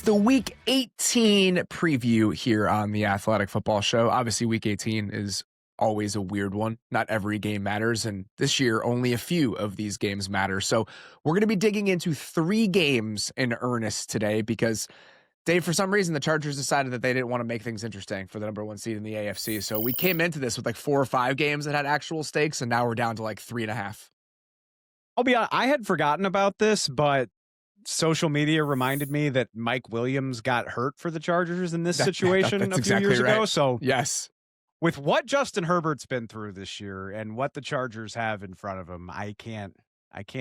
the Week 18 preview here on the Athletic Football Show. Obviously, Week 18 is always a weird one. Not every game matters, and this year, only a few of these games matter. So we're going to be digging into 3 games in earnest today because, Dave, for some reason, the Chargers decided that they didn't want to make things interesting for the number 1 seed in the AFC. So we came into this with like 4 or 5 games that had actual stakes, and now we're down to like 3.5. I'll be honest, I had forgotten about this, but social media reminded me that Mike Williams got hurt for the Chargers in this situation a few years ago. So yes, with what Justin Herbert's been through this year and what the Chargers have in front of him, I can't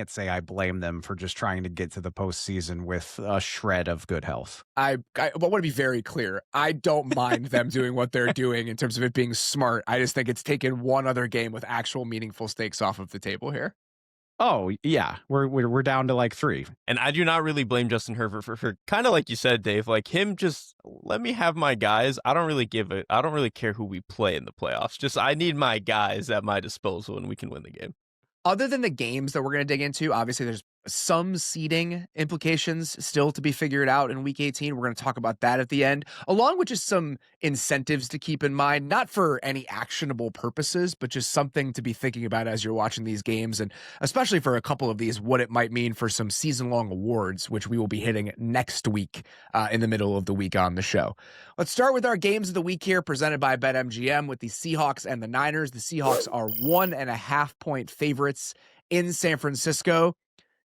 say I blame them for just trying to get to the postseason with a shred of good health. I want to be very clear. I don't mind them doing what they're doing in terms of it being smart. I just think it's taken one other game with actual meaningful stakes off of the table here. Oh, yeah, we're down to like 3. And I do not really blame Justin Herbert for kind of like you said, Dave, like him just let me have my guys. I don't really care who we play in the playoffs. Just I need my guys at my disposal and we can win the game. Other than the games that we're going to dig into, obviously there's some seeding implications still to be figured out in Week 18. We're going to talk about that at the end, along with just some incentives to keep in mind, not for any actionable purposes, but just something to be thinking about as you're watching these games, and especially for a couple of these, what it might mean for some season-long awards, which we will be hitting next week in the middle of the week on the show. Let's start with our games of the week here, presented by BetMGM with the Seahawks and the Niners. The Seahawks are 1.5-point favorites in San Francisco.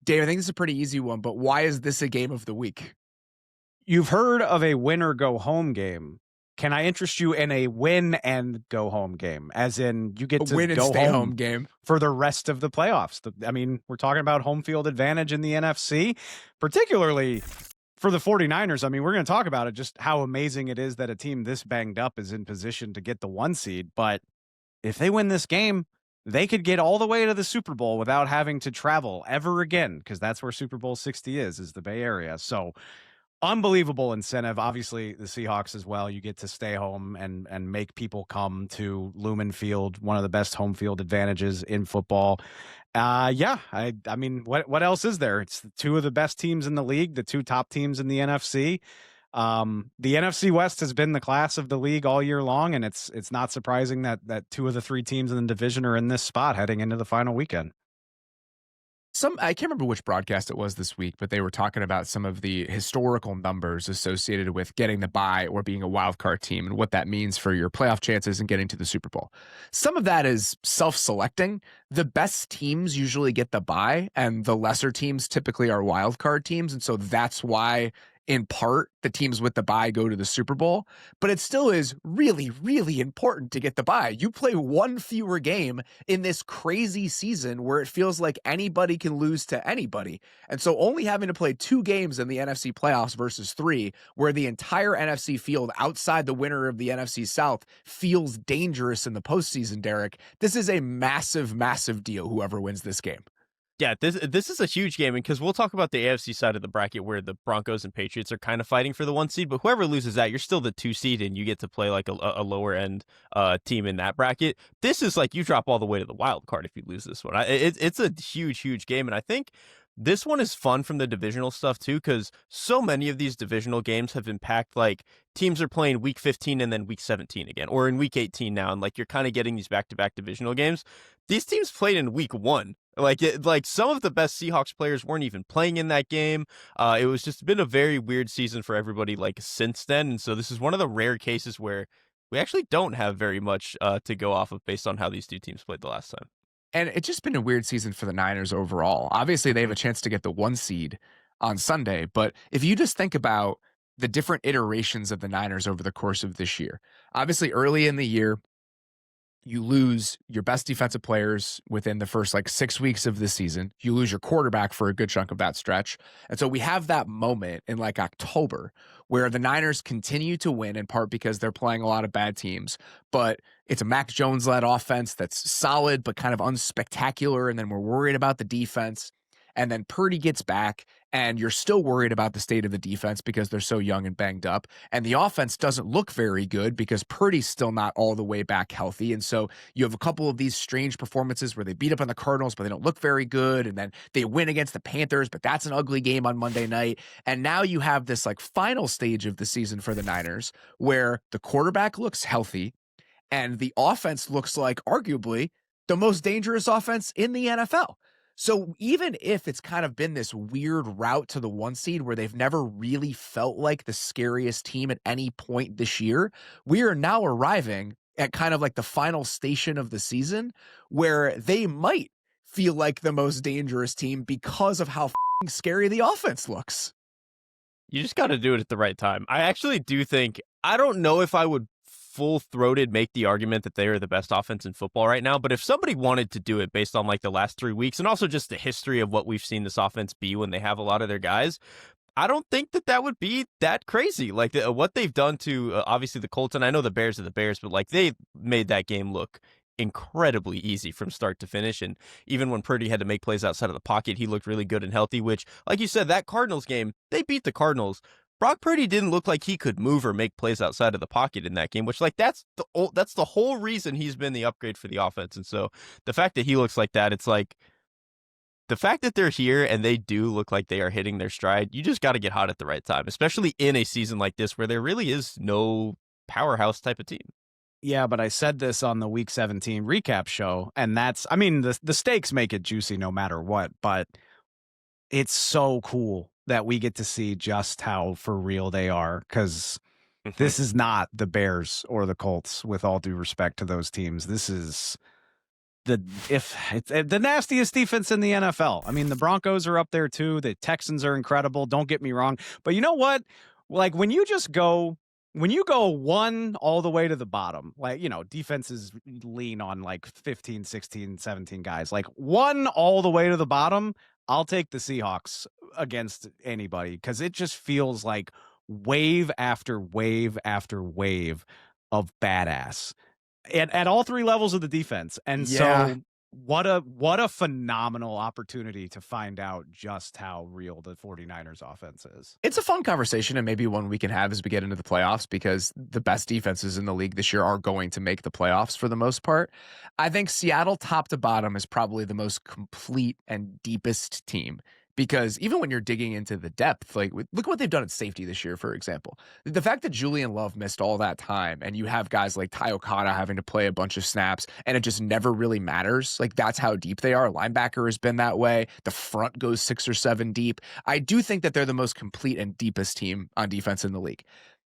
Dave, I think this is a pretty easy one, but why is this a game of the week? You've heard of a win or go home game. Can I interest you in a win and go home game? As in you get to win and go stay home home game for the rest of the playoffs. I mean, we're talking about home field advantage in the NFC, particularly for the 49ers. I mean, we're going to talk about it, just how amazing it is that a team this banged up is in position to get the 1 seed. But if they win this game, they could get all the way to the Super Bowl without having to travel ever again, because that's where Super Bowl 60 is the Bay Area. So unbelievable incentive. Obviously, the Seahawks as well. You get to stay home and make people come to Lumen Field, one of the best home field advantages in football. I mean, what else is there? It's 2 of the best teams in the league, the 2 top teams in the NFC. The NFC West has been the class of the league all year long, and it's not surprising that 2 of the 3 teams in the division are in this spot heading into the final weekend. I can't remember which broadcast it was this week, but they were talking about some of the historical numbers associated with getting the bye or being a wild card team and what that means for your playoff chances and getting to the Super Bowl. Some of that is self-selecting. The best teams usually get the bye, and the lesser teams typically are wild card teams, and so that's why, in part, the teams with the bye go to the Super Bowl, but it still is really, really important to get the bye. You play 1 fewer game in this crazy season where it feels like anybody can lose to anybody. And so only having to play 2 games in the NFC playoffs versus 3, where the entire NFC field outside the winner of the NFC South feels dangerous in the postseason, Derrik, this is a massive, massive deal, whoever wins this game. Yeah, this is a huge game, because we'll talk about the AFC side of the bracket where the Broncos and Patriots are kind of fighting for the 1 seed, but whoever loses that, you're still the 2 seed, and you get to play like a lower end team in that bracket. This is like you drop all the way to the wild card if you lose this one. It's a huge, huge game, and I think this one is fun from the divisional stuff too, because so many of these divisional games have been packed. Like teams are playing week 15 and then week 17 again, or in week 18 now, and like you're kind of getting these back-to-back divisional games. These teams played in week 1. Like some of the best Seahawks players weren't even playing in that game. It was just been a very weird season for everybody like since then. And so this is one of the rare cases where we actually don't have very much to go off of based on how these 2 teams played the last time. And it's just been a weird season for the Niners overall. Obviously, they have a chance to get the 1 seed on Sunday. But if you just think about the different iterations of the Niners over the course of this year, obviously early in the year, you lose your best defensive players within the first 6 weeks of the season. You lose your quarterback for a good chunk of that stretch. And so we have that moment in October where the Niners continue to win, in part because they're playing a lot of bad teams, but it's a Mac Jones-led offense that's solid but kind of unspectacular, and then we're worried about the defense. And then Purdy gets back, and you're still worried about the state of the defense because they're so young and banged up, and the offense doesn't look very good because Purdy's still not all the way back healthy, and so you have a couple of these strange performances where they beat up on the Cardinals, but they don't look very good, and then they win against the Panthers, but that's an ugly game on Monday night, and now you have this like final stage of the season for the Niners where the quarterback looks healthy, and the offense looks like arguably the most dangerous offense in the NFL. So even if it's kind of been this weird route to the 1 seed where they've never really felt like the scariest team at any point this year, we are now arriving at kind of like the final station of the season where they might feel like the most dangerous team because of how scary the offense looks. You just got to do it at the right time. I actually do think, I don't know if I would full-throated make the argument that they are the best offense in football right now, but if somebody wanted to do it based on like the last 3 weeks and also just the history of what we've seen this offense be when they have a lot of their guys, I don't think that would be that crazy. Like what they've done to obviously the Colts, and I know the Bears are the Bears, but like they made that game look incredibly easy from start to finish. And even when Purdy had to make plays outside of the pocket, he looked really good and healthy, which, like you said, that Cardinals game, they beat the Cardinals. Brock Purdy didn't look like he could move or make plays outside of the pocket in that game, which like that's the whole reason he's been the upgrade for the offense. And so the fact that he looks like that, it's like the fact that they're here and they do look like they are hitting their stride, you just got to get hot at the right time, especially in a season like this where there really is no powerhouse type of team. Yeah, but I said this on the Week 17 recap show, and that's, I mean, the stakes make it juicy no matter what, but it's so cool that we get to see just how for real they are, because this is not the Bears or the Colts, with all due respect to those teams. This is the nastiest defense in the NFL. I mean, the Broncos are up there too. The Texans are incredible. Don't get me wrong. But you know what? Like when you go one all the way to the bottom, like, you know, defenses lean on like 15, 16, 17 guys, like one all the way to the bottom, I'll take the Seahawks against anybody, because it just feels like wave after wave after wave of badass at all three levels of the defense. And so what a phenomenal opportunity to find out just how real the 49ers offense is. It's a fun conversation, and maybe one we can have as we get into the playoffs, because the best defenses in the league this year are going to make the playoffs for the most part. I think Seattle top to bottom is probably the most complete and deepest team, because even when you're digging into the depth, like look what they've done at safety this year, for example. The fact that Julian Love missed all that time, and you have guys like Ty Okada having to play a bunch of snaps, and it just never really matters. Like that's how deep they are. Linebacker has been that way. The front goes 6 or 7 deep. I do think that they're the most complete and deepest team on defense in the league.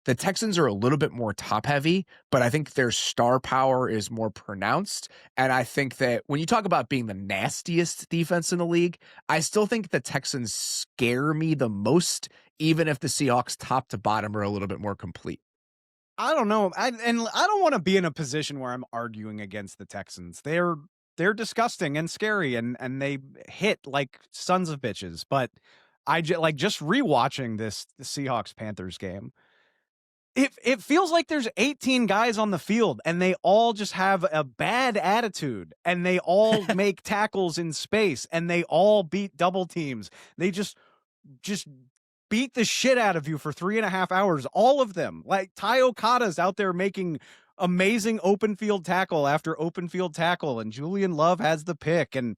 The Texans are a little bit more top heavy, but I think their star power is more pronounced. And I think that when you talk about being the nastiest defense in the league, I still think the Texans scare me the most, even if the Seahawks top to bottom are a little bit more complete. I don't know. I don't want to be in a position where I'm arguing against the Texans. They're disgusting and scary, and they hit like sons of bitches. But just rewatching the Seahawks-Panthers game, It feels like there's 18 guys on the field, and they all just have a bad attitude, and they all make tackles in space, and they all beat double teams. They just beat the shit out of you for 3.5 hours. All of them. Like Ty Okada's out there making amazing open field tackle after open field tackle, and Julian Love has the pick, and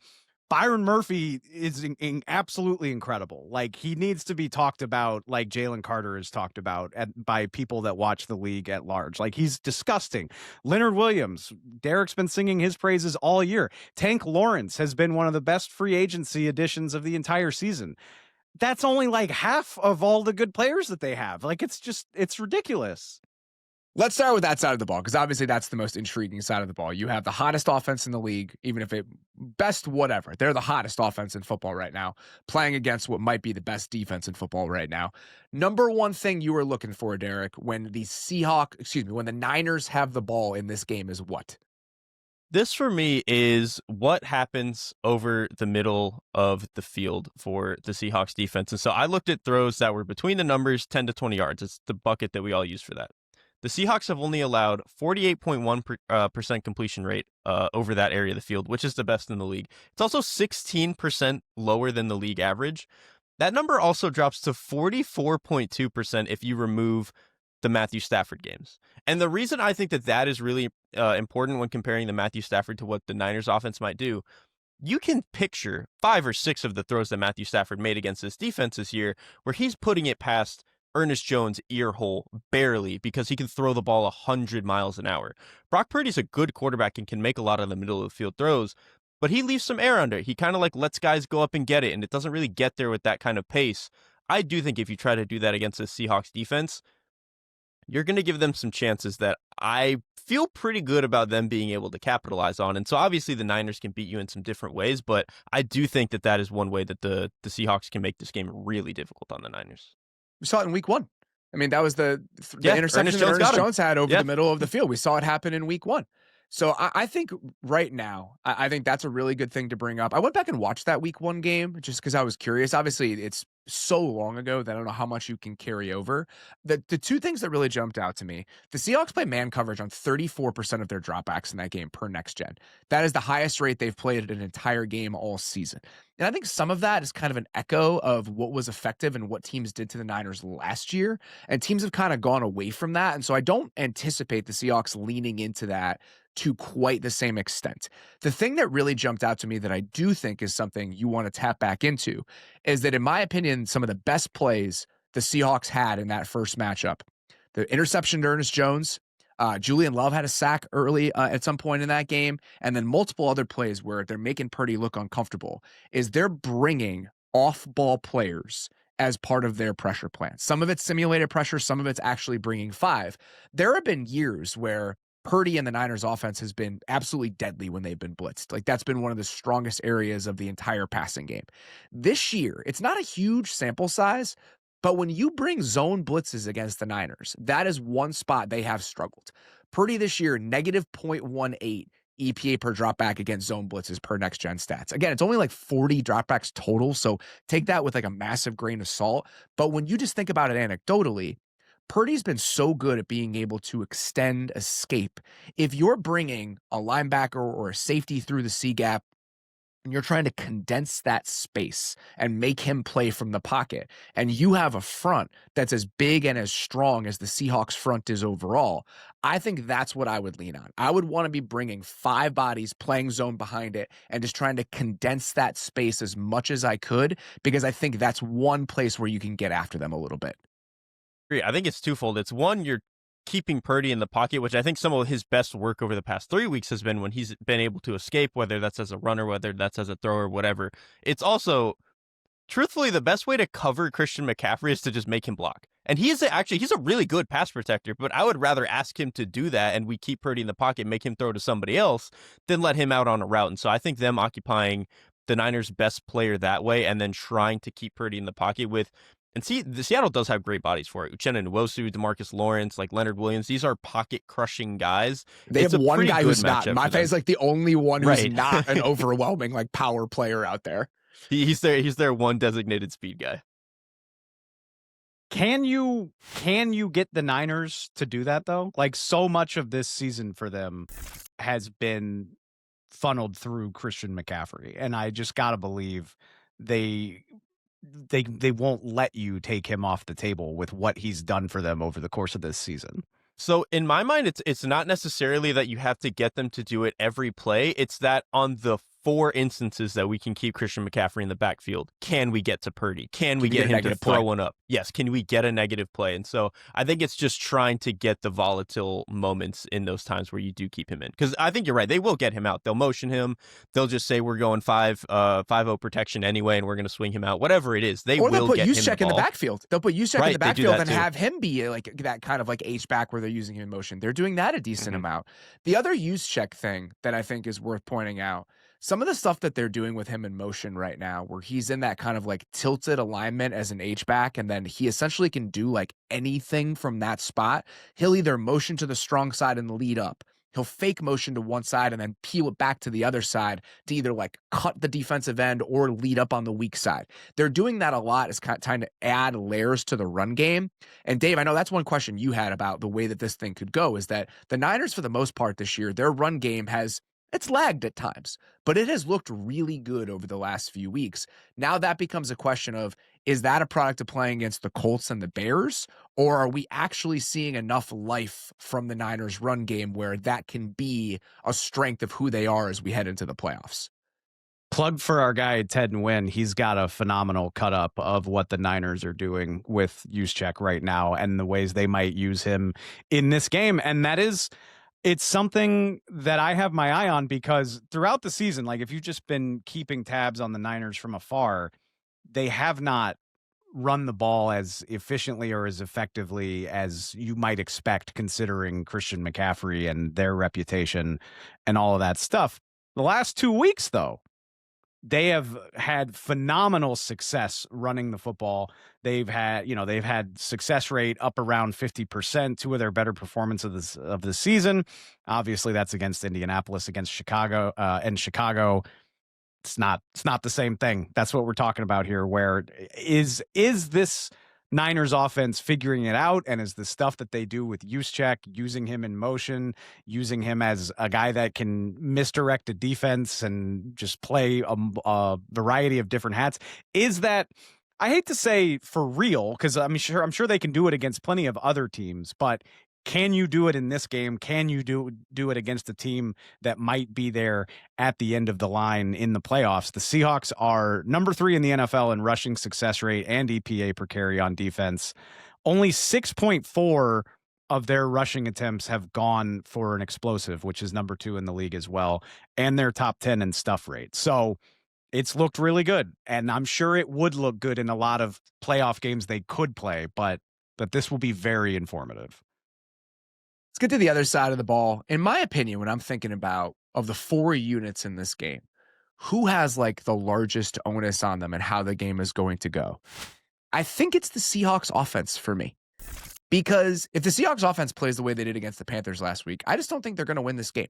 Byron Murphy is absolutely incredible. Like he needs to be talked about like Jalen Carter is talked about by people that watch the league at large. Like he's disgusting. Leonard Williams, Derrick's been singing his praises all year. Tank Lawrence has been one of the best free agency additions of the entire season. That's only like half of all the good players that they have. Like it's ridiculous. Let's start with that side of the ball, because obviously that's the most intriguing side of the ball. You have the hottest offense in the league, even if whatever. They're the hottest offense in football right now, playing against what might be the best defense in football right now. Number one thing you are looking for, Derrik, when the Niners have the ball in this game is what? This for me is what happens over the middle of the field for the Seahawks defense. And so I looked at throws that were between the numbers 10 to 20 yards. It's the bucket that we all use for that. The Seahawks have only allowed 48.1% completion rate over that area of the field, which is the best in the league. It's also 16% lower than the league average. That number also drops to 44.2% if you remove the Matthew Stafford games. And the reason I think that is really important when comparing the Matthew Stafford to what the Niners offense might do, you can picture 5 or 6 of the throws that Matthew Stafford made against this defense this year where he's putting it past Ernest Jones' ear hole barely because he can throw the ball 100 miles an hour. Brock Purdy's a good quarterback and can make a lot of the middle of the field throws, but he leaves some air under it. He kind of like lets guys go up and get it, and it doesn't really get there with that kind of pace. I do think if you try to do that against the Seahawks defense, you're going to give them some chances that I feel pretty good about them being able to capitalize on. And so obviously the Niners can beat you in some different ways, but I do think that is one way that the Seahawks can make this game really difficult on the Niners. We saw it in week 1. I mean, that was the interception that Ernest Jones had over the middle of the field. We saw it happen in week 1. So I think right now, I think that's a really good thing to bring up. I went back and watched that week 1 game just because I was curious. Obviously, it's so long ago that I don't know how much you can carry over. The two things that really jumped out to me, the Seahawks play man coverage on 34% of their dropbacks in that game per next gen. That is the highest rate they've played at an entire game all season. And I think some of that is kind of an echo of what was effective and what teams did to the Niners last year. And teams have kind of gone away from that. And so I don't anticipate the Seahawks leaning into that to quite the same extent. The thing that really jumped out to me that I do think is something you want to tap back into is that, in my opinion, some of the best plays the Seahawks had in that first matchup, the interception to Ernest Jones, Julian Love had a sack early at some point in that game, and then multiple other plays where they're making Purdy look uncomfortable, is they're bringing off-ball players as part of their pressure plan. Some of it's simulated pressure, some of it's actually bringing 5. There have been years where Purdy and the Niners offense has been absolutely deadly when they've been blitzed. Like, that's been one of the strongest areas of the entire passing game. This year, it's not a huge sample size, but when you bring zone blitzes against the Niners, that is one spot they have struggled. Purdy this year, negative 0.18 EPA per dropback against zone blitzes per next gen stats. Again, it's only like 40 dropbacks total, so take that with like a massive grain of salt. But when you just think about it anecdotally, Purdy's been so good at being able to extend escape. If you're bringing a linebacker or a safety through the C gap and you're trying to condense that space and make him play from the pocket, and you have a front that's as big and as strong as the Seahawks front is overall, I think that's what I would lean on. I would want to be bringing 5 bodies, playing zone behind it, and just trying to condense that space as much as I could, because I think that's one place where you can get after them a little bit. I think it's twofold. It's one, you're keeping Purdy in the pocket, which I think some of his best work over the past 3 weeks has been when he's been able to escape, whether that's as a runner, whether that's as a thrower, whatever. It's also, truthfully, the best way to cover Christian McCaffrey is to just make him block. And he's a really good pass protector, but I would rather ask him to do that and we keep Purdy in the pocket, make him throw to somebody else, than let him out on a route. And so I think them occupying the Niners' best player that way and then trying to keep Purdy in the pocket with, and see, the Seattle does have great bodies for it. Uchenna Nwosu, DeMarcus Lawrence, like Leonard Williams. These are pocket-crushing guys. They have one guy who's not. Mafe is like the only one who's not an overwhelming like power player out there. He's their one designated speed guy. Can you get the Niners to do that, though? Like, so much of this season for them has been funneled through Christian McCaffrey, and I just got to believe they won't let you take him off the table with what he's done for them over the course of this season. So in my mind, it's not necessarily that you have to get them to do it every play. It's that on the 4 instances that we can keep Christian McCaffrey in the backfield, can we get to Purdy? Can we get him to throw one up? Yes. Can we get a negative play? And so I think it's just trying to get the volatile moments in those times where you do keep him in. Because I think you're right. They will get him out. They'll motion him. They'll just say we're going 5-0 protection anyway, and we're going to swing him out. Whatever it is, they will get him the ball. They'll put Juszczyk in the backfield. They'll put Juszczyk in the backfield and too. have him be like that kind of like H-back where they're using him in motion. They're doing that a decent amount. The other Juszczyk thing that I think is worth pointing out, some of the stuff that they're doing with him in motion right now, where he's in that kind of like tilted alignment as an H-back, and then he essentially can do like anything from that spot. He'll either motion to the strong side and lead up. He'll fake motion to one side and then peel it back to the other side to either like cut the defensive end or lead up on the weak side. They're doing that a lot as kind of trying to add layers to the run game. And Dave, I know that's one question you had about the way that this thing could go, is that the Niners, for the most part this year, their run game it's lagged at times, but it has looked really good over the last few weeks. Now that becomes a question of, Is that a product of playing against the Colts and the Bears? Or are we actually seeing enough life from the Niners run game where that can be a strength of who they are as we head into the playoffs? Plug for our guy, Ted Nguyen. He's got a phenomenal cut up of what the Niners are doing with Juszczyk right now and the ways they might use him in this game. And it's something that I have my eye on because throughout the season, like if you've just been keeping tabs on the Niners from afar, they have not run the ball as efficiently or as effectively as you might expect considering Christian McCaffrey and their reputation and all of that stuff. The last 2 weeks, though, they have had phenomenal success running the football. They've had success rate up around 50%, two of their better performances of the season. Obviously, that's against Indianapolis, against Chicago, and Chicago. It's not the same thing. That's what we're talking about here. Where is this Niners offense figuring it out? And is the stuff that they do with Juszczyk, using him in motion, using him as a guy that can misdirect a defense and just play a variety of different hats, is that, I hate to say for real, because I'm sure they can do it against plenty of other teams, but can you do it in this game? Can you do it against a team that might be there at the end of the line in the playoffs? The Seahawks are number 3 in the NFL in rushing success rate and EPA per carry on defense. Only 6.4 of their rushing attempts have gone for an explosive, which is number 2 in the league as well, and they're top 10 in stuff rate. So it's looked really good, and I'm sure it would look good in a lot of playoff games they could play, but this will be very informative. Let's get to the other side of the ball. In my opinion, when I'm thinking about of the 4 units in this game, who has like the largest onus on them and how the game is going to go? I think it's the Seahawks offense for me. Because if the Seahawks offense plays the way they did against the Panthers last week, I just don't think they're going to win this game.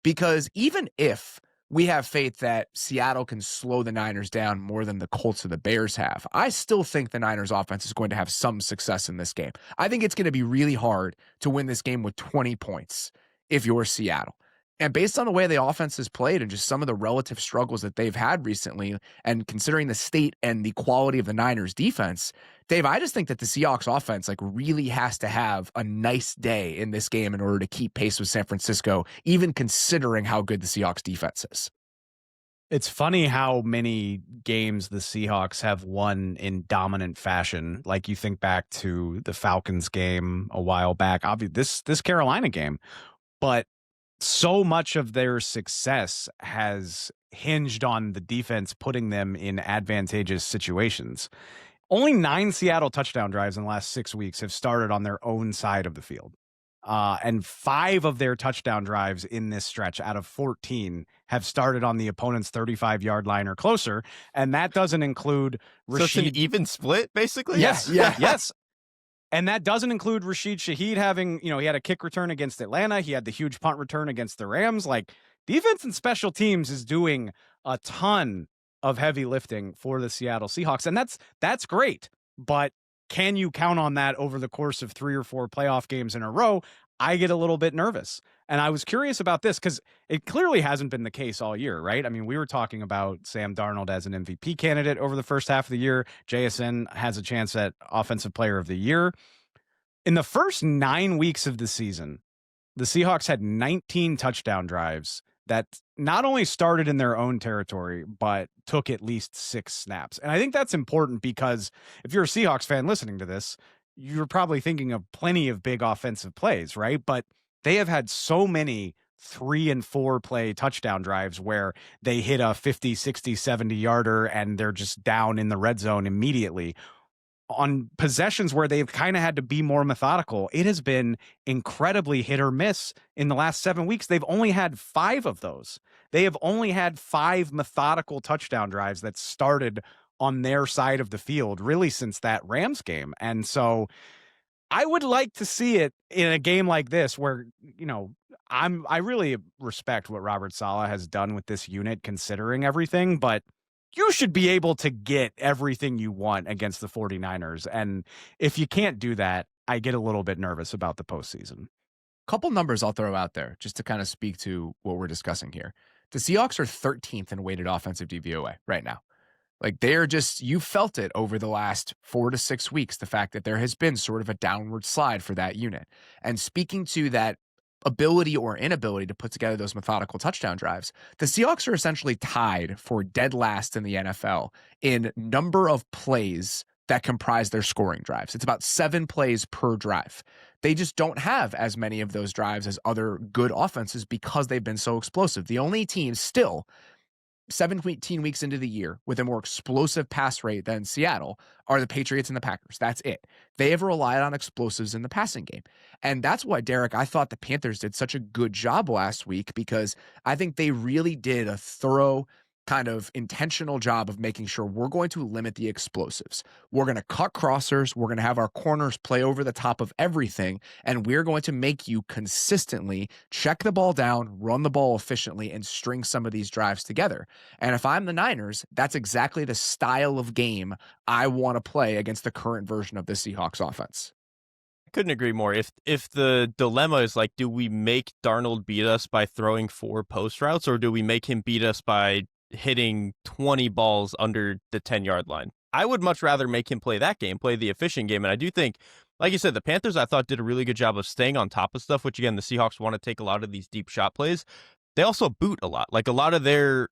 Because even if we have faith that Seattle can slow the Niners down more than the Colts or the Bears have, I still think the Niners offense is going to have some success in this game. I think it's going to be really hard to win this game with 20 points if you're Seattle. And based on the way the offense has played and just some of the relative struggles that they've had recently, and considering the state and the quality of the Niners defense, Dave, I just think that the Seahawks offense like really has to have a nice day in this game in order to keep pace with San Francisco, even considering how good the Seahawks defense is. It's funny how many games the Seahawks have won in dominant fashion. Like you think back to the Falcons game a while back, obviously this Carolina game, but so much of their success has hinged on the defense putting them in advantageous situations. Only 9 Seattle touchdown drives in the last 6 weeks have started on their own side of the field. And 5 of their touchdown drives in this stretch out of 14 have started on the opponent's 35-yard line or closer. And that doesn't include Rashid. So it's an even split, basically? Yes. Yeah. Yes. And that doesn't include Rashid Shaheed having, he had a kick return against Atlanta. He had the huge punt return against the Rams. Like, defense and special teams is doing a ton of heavy lifting for the Seattle Seahawks. And that's great. But can you count on that over the course of 3 or 4 playoff games in a row? I get a little bit nervous. And I was curious about this because it clearly hasn't been the case all year, right? I mean, we were talking about Sam Darnold as an MVP candidate over the first half of the year. JSN has a chance at Offensive Player of the Year. In the first 9 weeks of the season, the Seahawks had 19 touchdown drives that not only started in their own territory, but took at least 6 snaps. And I think that's important because if you're a Seahawks fan listening to this, you're probably thinking of plenty of big offensive plays, right? But they have had so many 3 and 4 play touchdown drives where they hit a 50, 60, 70 yarder and they're just down in the red zone immediately. On possessions where they've kind of had to be more methodical, it has been incredibly hit or miss in the last 7 weeks. They've only had 5 of those. They have only had 5 methodical touchdown drives that started on their side of the field, really since that Rams game. And so I would like to see it in a game like this where, I really respect what Robert Saleh has done with this unit considering everything, but you should be able to get everything you want against the 49ers. And if you can't do that, I get a little bit nervous about the postseason. Couple numbers I'll throw out there just to kind of speak to what we're discussing here. The Seahawks are 13th in weighted offensive DVOA right now. Like they're just, you felt it over the last 4 to 6 weeks, the fact that there has been sort of a downward slide for that unit. And speaking to that ability or inability to put together those methodical touchdown drives, the Seahawks are essentially tied for dead last in the NFL in number of plays that comprise their scoring drives. It's about 7 plays per drive. They just don't have as many of those drives as other good offenses because they've been so explosive. The only team still 17 weeks into the year with a more explosive pass rate than Seattle are the Patriots and the Packers. That's it. They have relied on explosives in the passing game. And that's why, Derrik, I thought the Panthers did such a good job last week, because I think they really did a thorough kind of intentional job of making sure we're going to limit the explosives. We're going to cut crossers. We're going to have our corners play over the top of everything. And we're going to make you consistently check the ball down, run the ball efficiently, and string some of these drives together. And if I'm the Niners, that's exactly the style of game I want to play against the current version of the Seahawks offense. Couldn't agree more. If the dilemma is like, do we make Darnold beat us by throwing 4 post routes, or do we make him beat us by hitting 20 balls under the 10-yard line? I would much rather make him play that game, play the efficient game. And I do think, like you said, the Panthers, I thought, did a really good job of staying on top of stuff, which, again, the Seahawks want to take a lot of these deep shot plays. They also boot a lot. Like, a lot of the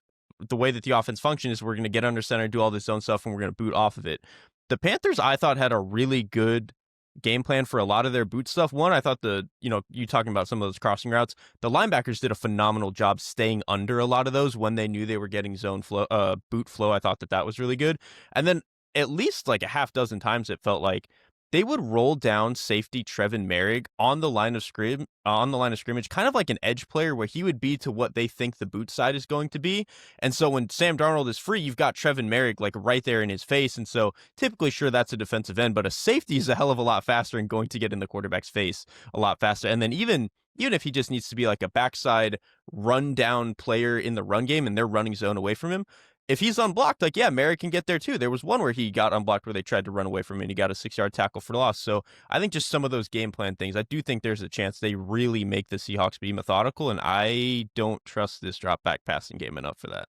way that the offense functions is we're going to get under center, do all this zone stuff, and we're going to boot off of it. The Panthers, I thought, had a really good game plan for a lot of their boot stuff. One, I thought you talking about some of those crossing routes, the linebackers did a phenomenal job staying under a lot of those when they knew they were getting zone flow, boot flow. I thought that was really good. And then at least like a half dozen times, it felt like they would roll down safety Trevin Merrick on the line of scrimmage, kind of like an edge player where he would be to what they think the boot side is going to be. And so when Sam Darnold is free, you've got Trevin Merrick like right there in his face. And so typically, sure, that's a defensive end, but a safety is a hell of a lot faster and going to get in the quarterback's face a lot faster. And then even if he just needs to be like a backside run down player in the run game and they're running zone away from him, if he's unblocked, like, yeah, Merrick can get there too. There was one where he got unblocked where they tried to run away from him and he got a 6-yard tackle for loss. So I think just some of those game plan things, I do think there's a chance they really make the Seahawks be methodical, and I don't trust this drop back passing game enough for that.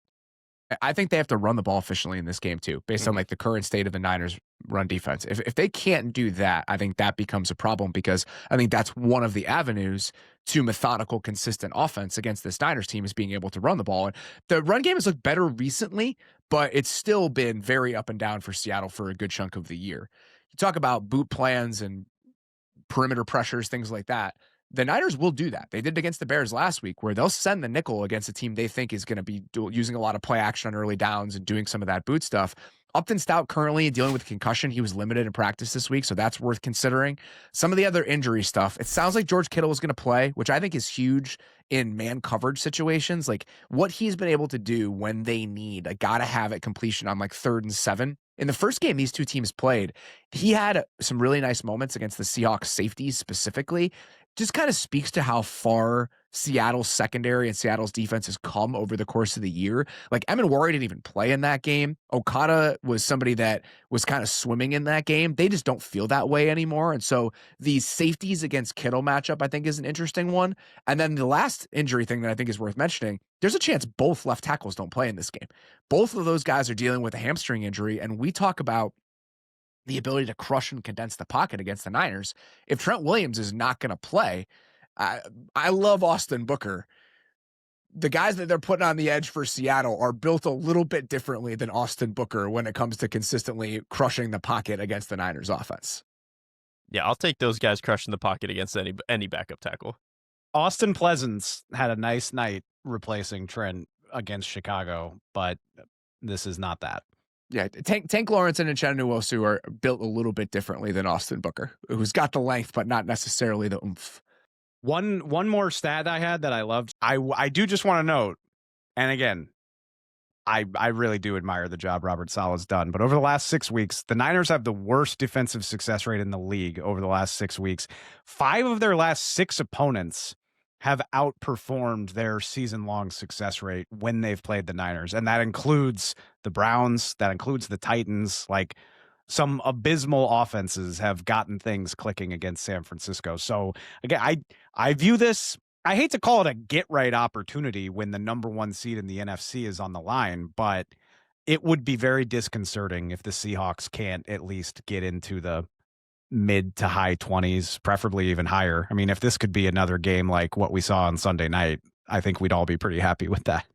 I think they have to run the ball efficiently in this game too, based on like the current state of the Niners run defense. If they can't do that, I think that becomes a problem, because I think that's one of the avenues to methodical, consistent offense against this Niners team, is being able to run the ball. And the run game has looked better recently, but it's still been very up and down for Seattle for a good chunk of the year. You talk about boot plans and perimeter pressures, things like that. The Niners will do that. They did it against the Bears last week, where they'll send the nickel against a team they think is going to be using a lot of play action on early downs and doing some of that boot stuff. Upton Stout currently dealing with concussion. He was limited in practice this week, so that's worth considering. Some of the other injury stuff, it sounds like George Kittle is going to play, which I think is huge in man coverage situations. Like what he's been able to do when they need a gotta have it completion on like 3rd and 7. In the first game these two teams played, he had some really nice moments against the Seahawks safeties specifically. Just kind of speaks to how far Seattle's secondary and Seattle's defense has come over the course of the year. Like Emenwari didn't even play in that game. Okada was somebody that was kind of swimming in that game. They just don't feel that way anymore. And so the safeties against Kittle matchup, I think, is an interesting one. And then the last injury thing that I think is worth mentioning, there's a chance both left tackles don't play in this game. Both of those guys are dealing with a hamstring injury, and we talk about the ability to crush and condense the pocket against the Niners. If Trent Williams is not going to play, I love Austin Booker. The guys that they're putting on the edge for Seattle are built a little bit differently than Austin Booker when it comes to consistently crushing the pocket against the Niners offense. Yeah, I'll take those guys crushing the pocket against any backup tackle. Austin Pleasance had a nice night replacing Trent against Chicago, but this is not that. Yeah, Tank Lawrence and Uchenna Nwosu are built a little bit differently than Austin Booker, who's got the length, but not necessarily the oomph. One more stat I had that I loved. I do just want to note, and again, I really do admire the job Robert Saleh's done. But over the last 6 weeks, the Niners have the worst defensive success rate in the league over the last 6 weeks. 5 of their last 6 opponents have outperformed their season-long success rate when they've played the Niners. And that includes the Browns, that includes the Titans. Like, some abysmal offenses have gotten things clicking against San Francisco. So again, I view this, I hate to call it a get-right opportunity when the number 1 seed in the NFC is on the line, but it would be very disconcerting if the Seahawks can't at least get into the mid to high 20s, preferably even higher. I mean, if this could be another game like what we saw on Sunday night, I think we'd all be pretty happy with that.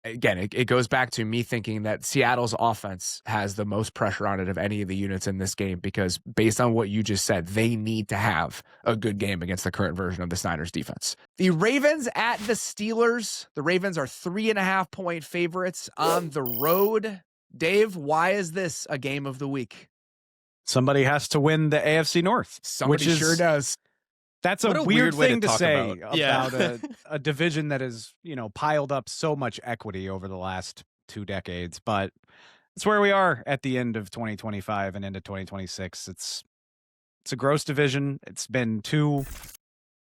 Again, it goes back to me thinking that Seattle's offense has the most pressure on it of any of the units in this game, because based on what you just said, they need to have a good game against the current version of the Niners defense. The Ravens at the Steelers. The Ravens are 3.5-point favorites on the road. Dave, why is this a game of the week? Somebody has to win the AFC North. Somebody sure does. That's a weird thing to say about Yeah. a division that has, piled up so much equity over the last 2 decades. But it's where we are at the end of 2025 and into 2026. It's a gross division. It's been 2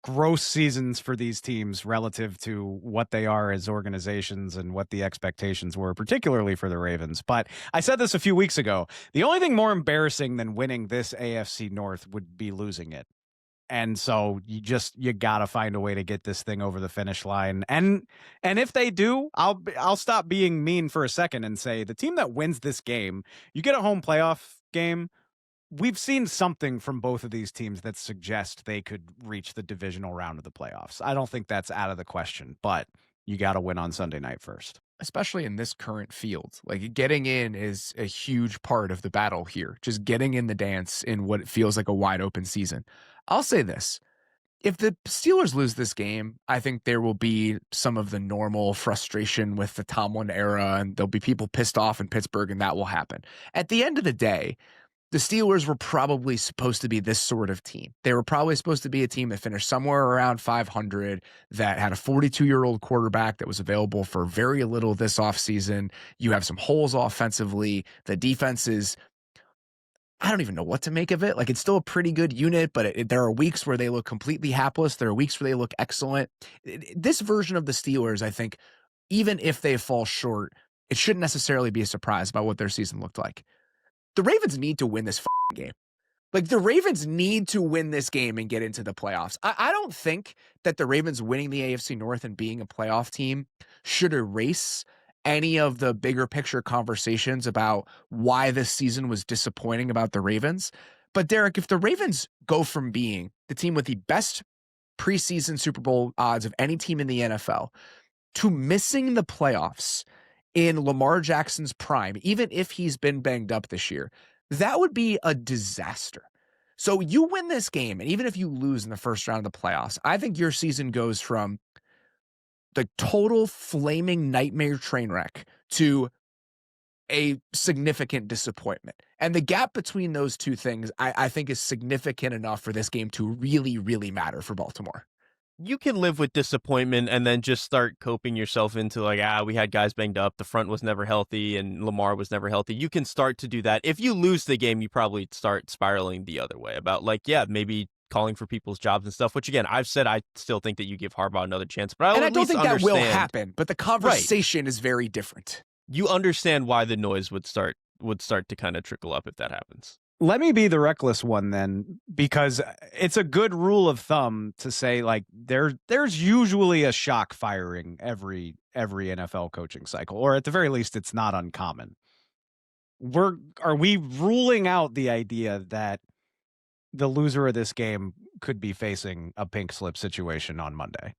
gross seasons for these teams relative to what they are as organizations and what the expectations were, particularly for the Ravens. But I said this a few weeks ago. The only thing more embarrassing than winning this AFC North would be losing it. And so you gotta find a way to get this thing over the finish line. And if they do, I'll stop being mean for a second and say the team that wins this game, you get a home playoff game. We've seen something from both of these teams that suggest they could reach the divisional round of the playoffs. I don't think that's out of the question, but you got to win on Sunday night first. Especially in this current field. Like, getting in is a huge part of the battle here. Just getting in the dance in what feels like a wide open season. I'll say this. If the Steelers lose this game, I think there will be some of the normal frustration with the Tomlin era, and there'll be people pissed off in Pittsburgh, and that will happen. At the end of the day, the Steelers were probably supposed to be this sort of team. They were probably supposed to be a team that finished somewhere around 500, that had a 42-year-old quarterback that was available for very little this offseason. You have some holes offensively. The defense is, I don't even know what to make of it. Like, it's still a pretty good unit, but there are weeks where they look completely hapless. There are weeks where they look excellent. This version of the Steelers, I think, even if they fall short, it shouldn't necessarily be a surprise about what their season looked like. The Ravens need to win this game. Like, the Ravens need to win this game and get into the playoffs. I don't think that the Ravens winning the AFC North and being a playoff team should erase any of the bigger picture conversations about why this season was disappointing about the Ravens. But Derrik, if the Ravens go from being the team with the best preseason Super Bowl odds of any team in the NFL to missing the playoffs in Lamar Jackson's prime, even if he's been banged up this year, that would be a disaster. So you win this game, and even if you lose in the first round of the playoffs, I think your season goes from the total flaming nightmare train wreck to a significant disappointment. And the gap between those two things, I think, is significant enough for this game to really, really matter for Baltimore. You can live with disappointment and then just start coping yourself into like, we had guys banged up, the front was never healthy, and Lamar was never healthy. You can start to do that. If you lose the game, you probably start spiraling the other way about like, maybe calling for people's jobs and stuff, which again, I've said I still think that you give Harbaugh another chance. But I don't think that will happen, but the conversation is very different. You understand why the noise would start to kind of trickle up if that happens. Let me be the reckless one then, because it's a good rule of thumb to say, like, there's usually a shock firing every NFL coaching cycle, or at the very least, it's not uncommon. Are we ruling out the idea that the loser of this game could be facing a pink slip situation on Monday?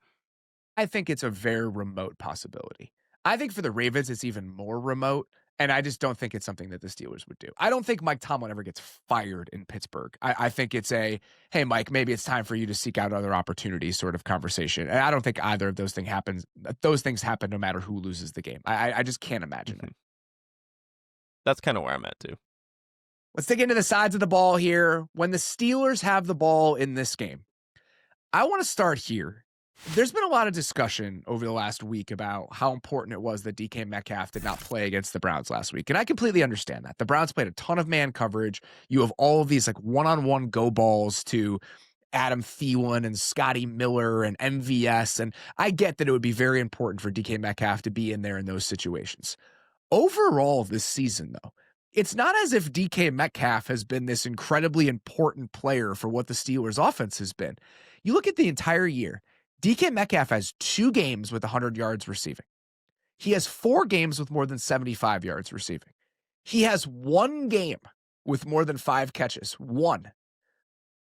I think it's a very remote possibility. I think for the Ravens, it's even more remote. And I just don't think it's something that the Steelers would do. I don't think Mike Tomlin ever gets fired in Pittsburgh. I think it's hey, Mike, maybe it's time for you to seek out other opportunities sort of conversation. And I don't think either of those things happens. Those things happen no matter who loses the game. I just can't imagine it. That's kind of where I'm at too. Let's dig into the sides of the ball here. When the Steelers have the ball in this game, I want to start here. There's been a lot of discussion over the last week about how important it was that DK Metcalf did not play against the Browns last week. And I completely understand that. The Browns played a ton of man coverage. You have all of these like one-on-one go balls to Adam Thielen and Scotty Miller and MVS. And I get that it would be very important for DK Metcalf to be in there in those situations. Overall this season, though, it's not as if DK Metcalf has been this incredibly important player for what the Steelers' offense has been. You look at the entire year, DK Metcalf has 2 games with 100 yards receiving. He has 4 games with more than 75 yards receiving. He has 1 game with more than 5 catches. 1.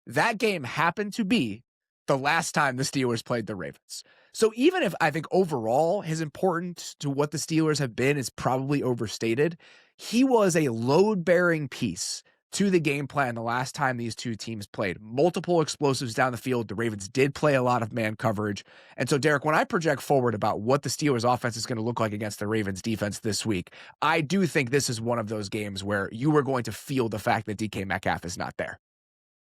That game happened to be the last time the Steelers played the Ravens. So even if I think overall his importance to what the Steelers have been is probably overstated, he was a load-bearing piece to the game plan the last time these two teams played. Multiple explosives down the field. The Ravens did play a lot of man coverage. And so, Derrik, when I project forward about what the Steelers offense is going to look like against the Ravens defense this week, I do think this is one of those games where you are going to feel the fact that DK Metcalf is not there.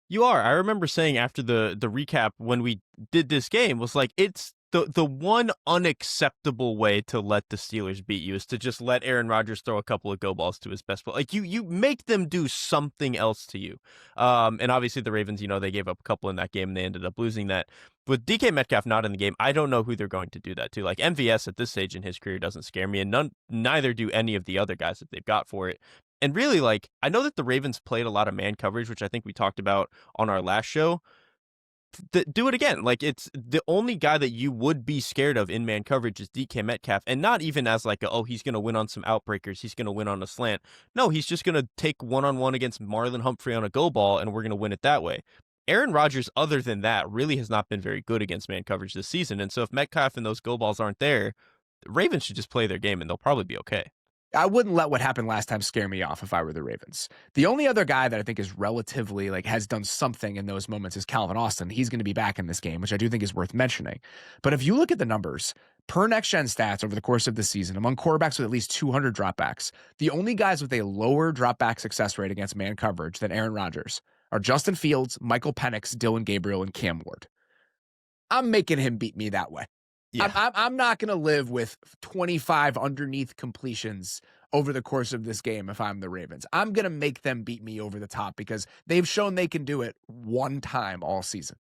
You are. I remember saying after the recap when we did this game was like, it's the one unacceptable way to let the Steelers beat you is to just let Aaron Rodgers throw a couple of go balls to his best player. Like you make them do something else to you. And obviously the Ravens, they gave up a couple in that game and they ended up losing that. With DK Metcalf not in the game, I don't know who they're going to do that to. Like MVS at this stage in his career doesn't scare me, and neither do any of the other guys that they've got for it. And really, like, I know that the Ravens played a lot of man coverage, which I think we talked about on our last show. Do it again. Like, it's the only guy that you would be scared of in man coverage is DK Metcalf, and not even as like, he's going to win on some outbreakers. He's going to win on a slant. No, he's just going to take one-on-one against Marlon Humphrey on a go ball, and we're going to win it that way. Aaron Rodgers, other than that, really has not been very good against man coverage this season. And so if Metcalf and those go balls aren't there, the Ravens should just play their game and they'll probably be okay. I wouldn't let what happened last time scare me off if I were the Ravens. The only other guy that I think is relatively has done something in those moments is Calvin Austin. He's going to be back in this game, which I do think is worth mentioning. But if you look at the numbers, per next gen stats over the course of the season, among quarterbacks with at least 200 dropbacks, the only guys with a lower dropback success rate against man coverage than Aaron Rodgers are Justin Fields, Michael Penix, Dylan Gabriel, and Cam Ward. I'm making him beat me that way. Yeah. I'm not going to live with 25 underneath completions over the course of this game if I'm the Ravens. I'm going to make them beat me over the top because they've shown they can do it one time all season.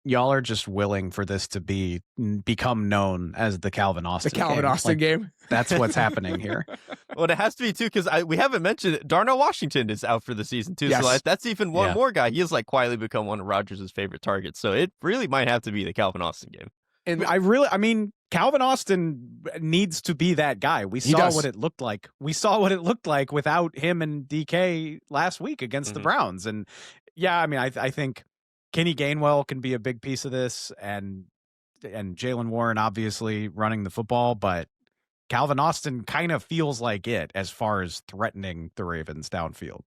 Y'all are just willing for this to become known as the Calvin Austin game. The Calvin Austin game? That's what's happening here. Well, it has to be, too, because we haven't mentioned it. Darnell Washington is out for the season, too. Yes. So that's even one more guy. He has quietly become one of Rodgers' favorite targets. So it really might have to be the Calvin Austin game. And Calvin Austin needs to be that guy. We saw what it looked like. We saw what it looked like without him and DK last week against the Browns. And I think Kenny Gainwell can be a big piece of this, and Jaylen Warren obviously running the football, but Calvin Austin kind of feels like it as far as threatening the Ravens downfield.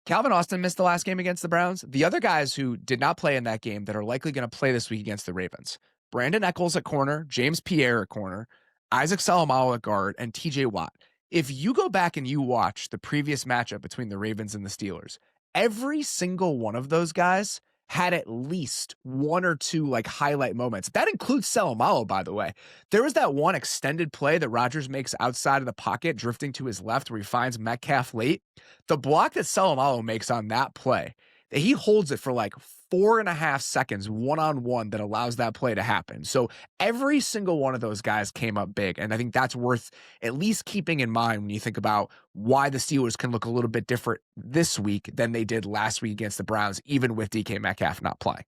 Calvin Austin missed the last game against the Browns. The other guys who did not play in that game that are likely going to play this week against the Ravens: Brandon Echols at corner, James Pierre at corner, Isaac Salomao at guard, and TJ Watt. If you go back and you watch the previous matchup between the Ravens and the Steelers, every single one of those guys had at least one or two highlight moments. That includes Salomao, by the way. There was that one extended play that Rodgers makes outside of the pocket, drifting to his left, where he finds Metcalf late. The block that Salomao makes on that play, he holds it for 4.5 seconds one-on-one that allows that play to happen. So every single one of those guys came up big, and I think that's worth at least keeping in mind when you think about why the Steelers can look a little bit different this week than they did last week against the Browns, even with DK Metcalf not playing.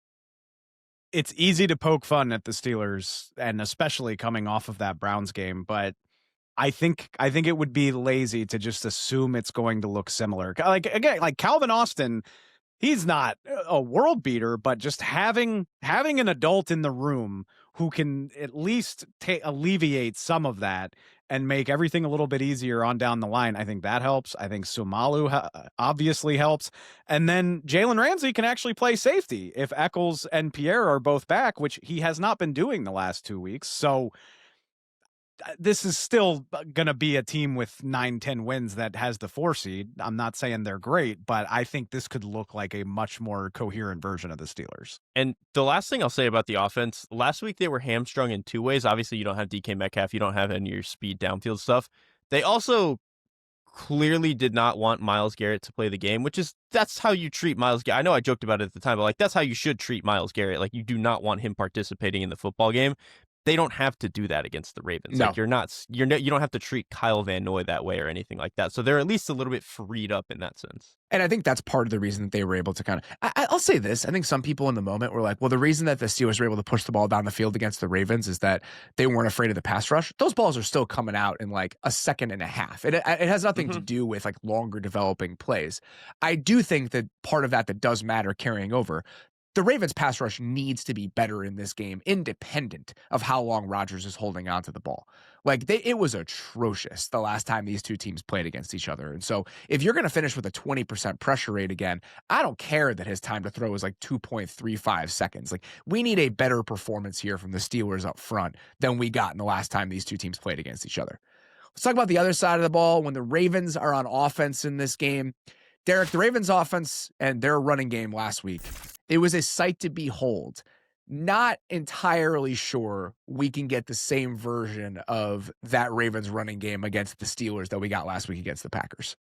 It's easy to poke fun at the Steelers, and especially coming off of that Browns game, but I think it would be lazy to just assume it's going to look similar. Calvin Austin, he's not a world beater, but just having an adult in the room who can at least alleviate some of that and make everything a little bit easier on down the line, I think that helps. I think Sumalu obviously helps. And then Jalen Ramsey can actually play safety if Echols and Pierre are both back, which he has not been doing the last 2 weeks. So this is still going to be a team with 9-10 wins that has the 4 seed. I'm not saying they're great, but I think this could look like a much more coherent version of the Steelers. And the last thing I'll say about the offense, last week they were hamstrung in 2 ways. Obviously, you don't have DK Metcalf. You don't have any of your speed downfield stuff. They also clearly did not want Myles Garrett to play the game, that's how you treat Myles Garrett. I know I joked about it at the time, but that's how you should treat Myles Garrett. You do not want him participating in the football game. they don't have to do that against the Ravens. No. Like you don't have to treat Kyle Van Noy that way or anything like that. So they're at least a little bit freed up in that sense. And I think that's part of the reason that they were able to kind of, I'll say this. I think some people in the moment were like, well, the reason that the Steelers were able to push the ball down the field against the Ravens is that they weren't afraid of the pass rush. Those balls are still coming out in like a second and a half. It has nothing to do with like longer developing plays. I do think that part of that does matter carrying over. The Ravens pass rush needs to be better in this game, independent of how long Rodgers is holding onto the ball. Like it was atrocious the last time these two teams played against each other. And so if you're going to finish with a 20% pressure rate again, I don't care that his time to throw is like 2.35 seconds. Like we need a better performance here from the Steelers up front than we got in the last time these two teams played against each other. Let's talk about the other side of the ball. When the Ravens are on offense in this game, Derrik, the Ravens offense and their running game last week, it was a sight to behold. Not entirely sure we can get the same version of that Ravens running game against the Steelers that we got last week against the Packers.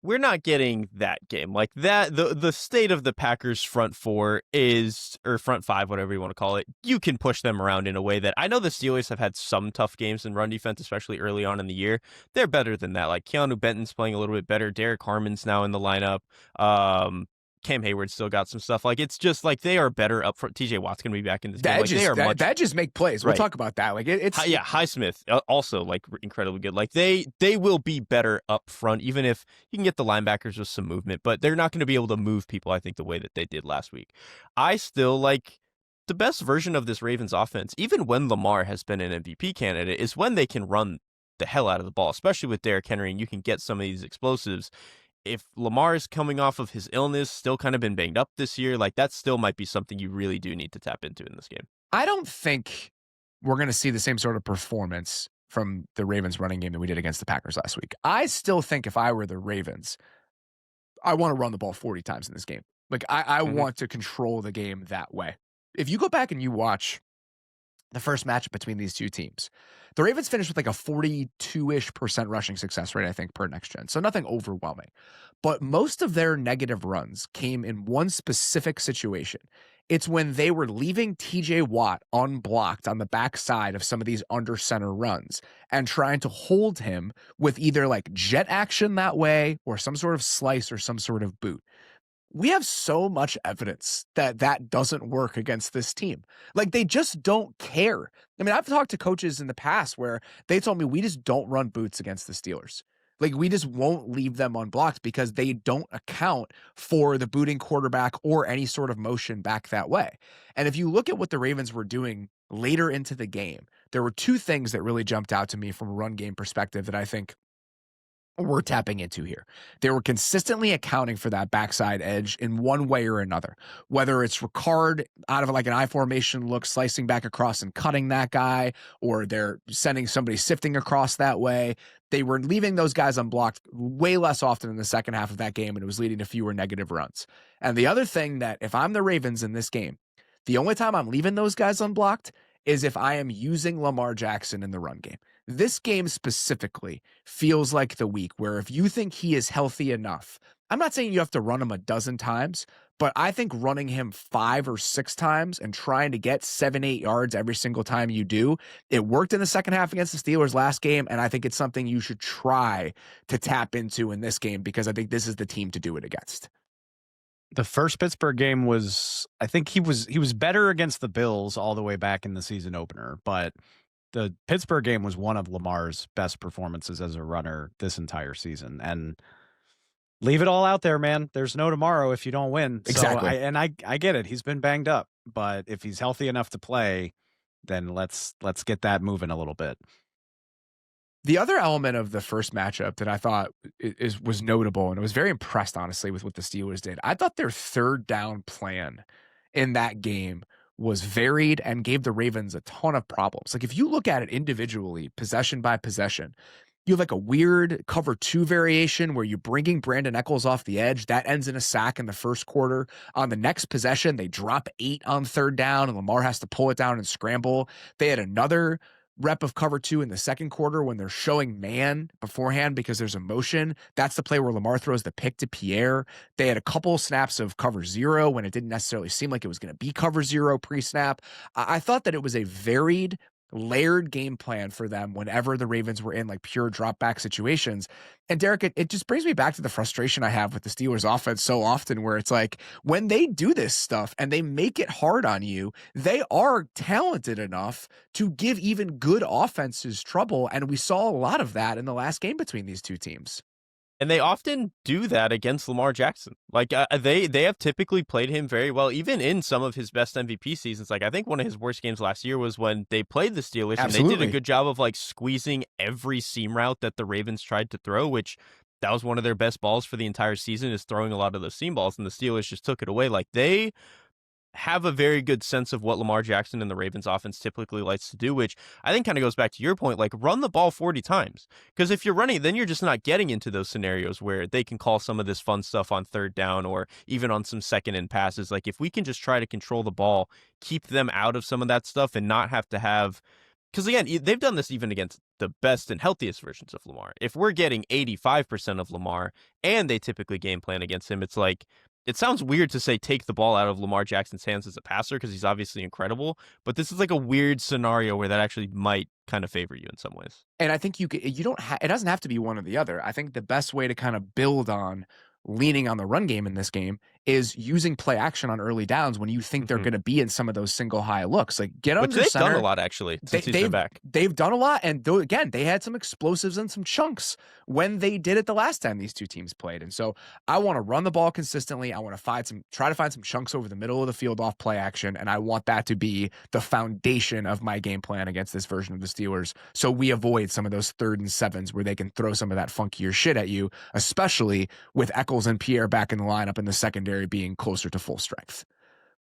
We're not getting that game like that. The state of the Packers front four is, or front five, whatever you want to call it. You can push them around in a way that I know the Steelers have had some tough games in run defense, especially early on in the year. They're better than that. Like Keanu Benton's playing a little bit better. Derek Harmon's now in the lineup. Cam Hayward still got some stuff. Like it's just like they are better up front. TJ Watt's gonna be back in this game. Like that just make plays. We'll talk about that. Like it's Highsmith also like incredibly good. Like they will be better up front, even if you can get the linebackers with some movement, but they're not going to be able to move people. I think the way that they did last week. I still like the best version of this Ravens offense, even when Lamar has been an MVP candidate, is when they can run the hell out of the ball, especially with Derrick Henry, and you can get some of these explosives. If Lamar is coming off of his illness, still kind of been banged up this year, like that still might be something you really do need to tap into in this game. I don't think we're going to see the same sort of performance from the Ravens running game that we did against the Packers last week. I still think if I were the Ravens, I want to run the ball 40 times in this game. Like I want to control the game that way. If you go back and you watch the first matchup between these two teams, the Ravens finished with like a 42-ish% rushing success rate, I think, per next gen. So nothing overwhelming. But most of their negative runs came in one specific situation. It's when they were leaving TJ Watt unblocked on the backside of some of these under center runs and trying to hold him with either like jet action that way or some sort of slice or some sort of boot. We have so much evidence that that doesn't work against this team. Like they just don't care. I mean, I've talked to coaches in the past where they told me we just don't run boots against the Steelers. Like we just won't leave them unblocked because they don't account for the booting quarterback or any sort of motion back that way. And if you look at what the Ravens were doing later into the game, there were two things that really jumped out to me from a run game perspective that I think we're tapping into here. They were consistently accounting for that backside edge in one way or another, whether it's Ricard out of like an I formation look, slicing back across and cutting that guy, or they're sending somebody sifting across that way. They were leaving those guys unblocked way less often in the second half of that game, and it was leading to fewer negative runs. And the other thing that if I'm the Ravens in this game, the only time I'm leaving those guys unblocked is if I am using Lamar Jackson in the run game. This game specifically feels like the week where if you think he is healthy enough, I'm not saying you have to run him a dozen times, but I think running him 5 or 6 times and trying to get 7-8 yards every single time you do, it worked in the second half against the Steelers last game, and I think it's something you should try to tap into in this game because I think this is the team to do it against. The first Pittsburgh game was, I think he was better against the Bills all the way back in the season opener, but the Pittsburgh game was one of Lamar's best performances as a runner this entire season. And leave it all out there, man. There's no tomorrow if you don't win. Exactly. So I get it. He's been banged up, but if he's healthy enough to play, then let's get that moving a little bit. The other element of the first matchup that I thought was notable, and I was very impressed, honestly, with what the Steelers did. I thought their third down plan in that game was varied and gave the Ravens a ton of problems. Like if you look at it individually, possession by possession, you have like a weird cover 2 variation where you're bringing Brandon Echols off the edge. That ends in a sack in the first quarter. On the next possession, they drop 8 on third down and Lamar has to pull it down and scramble. They had another rep of cover 2 in the second quarter when they're showing man beforehand because there's a motion. That's the play where Lamar throws the pick to Pierre. They had a couple snaps of cover 0 when it didn't necessarily seem like it was going to be cover 0 pre-snap. I thought that it was a varied layered game plan for them whenever the Ravens were in like pure drop back situations. And Derrik, it just brings me back to the frustration I have with the Steelers offense so often, where it's like when they do this stuff and they make it hard on you, they are talented enough to give even good offenses trouble. And we saw a lot of that in the last game between these two teams. And they often do that against Lamar Jackson. Like they have typically played him very well, even in some of his best MVP seasons. Like I think one of his worst games last year was when they played the Steelers. Absolutely. And they did a good job of like squeezing every seam route that the Ravens tried to throw, which that was one of their best balls for the entire season, is throwing a lot of those seam balls, and the Steelers just took it away. Like they have a very good sense of what Lamar Jackson and the Ravens offense typically likes to do, which I think kind of goes back to your point, like run the ball 40 times. Because if you're running, then you're just not getting into those scenarios where they can call some of this fun stuff on third down or even on some second and passes. Like if we can just try to control the ball, keep them out of some of that stuff and not have to have, because again, they've done this even against the best and healthiest versions of Lamar. If we're getting 85% of Lamar and they typically game plan against him, it's like, it sounds weird to say take the ball out of Lamar Jackson's hands as a passer because he's obviously incredible, but this is like a weird scenario where that actually might kind of favor you in some ways. And I think you don't it doesn't have to be one or the other. I think the best way to kind of build on leaning on the run game in this game is using play action on early downs when you think they're going to be in some of those single high looks. Like get under they've center. Done a lot actually since he's been back. They've done a lot, and again, they had some explosives and some chunks when they did it the last time these two teams played. And so I want to run the ball consistently. I want to try to find some chunks over the middle of the field off play action, and I want that to be the foundation of my game plan against this version of the Steelers. So we avoid some of those 3rd and 7s where they can throw some of that funkier shit at you, especially with Eccles and Pierre back in the lineup and the secondary being closer to full strength.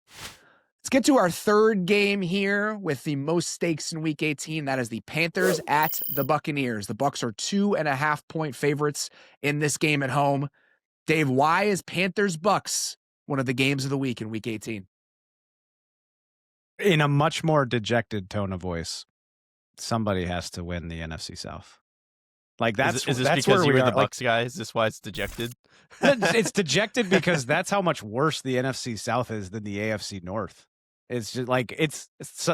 Let's get to our third game here with the most stakes in Week 18. That is the Panthers at the Buccaneers. The Bucs are 2.5-point favorites in this game at home. Dave, why is Panthers-Bucs one of the games of the week in Week 18? In a much more dejected tone of voice, somebody has to win the NFC South. Like that's is this that's because where you we were are. the Bucs guy? Is this why it's dejected? It's dejected because that's how much worse the NFC South is than the AFC North. It's just like it's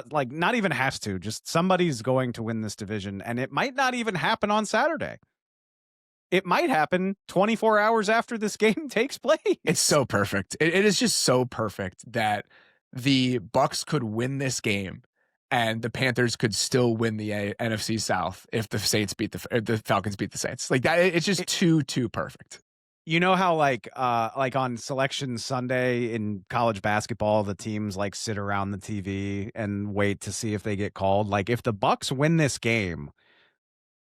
like not even has to. Just somebody's going to win this division, and it might not even happen on Saturday. It might happen 24 hours after this game takes place. It's so perfect. It is just so perfect that the Bucs could win this game and the Panthers could still win the NFC South if the Saints beat the Falcons beat the Saints. Like that, it's just too perfect. You know how like on Selection Sunday in college basketball, the teams like sit around the TV and wait to see if they get called. Like if the Bucs win this game,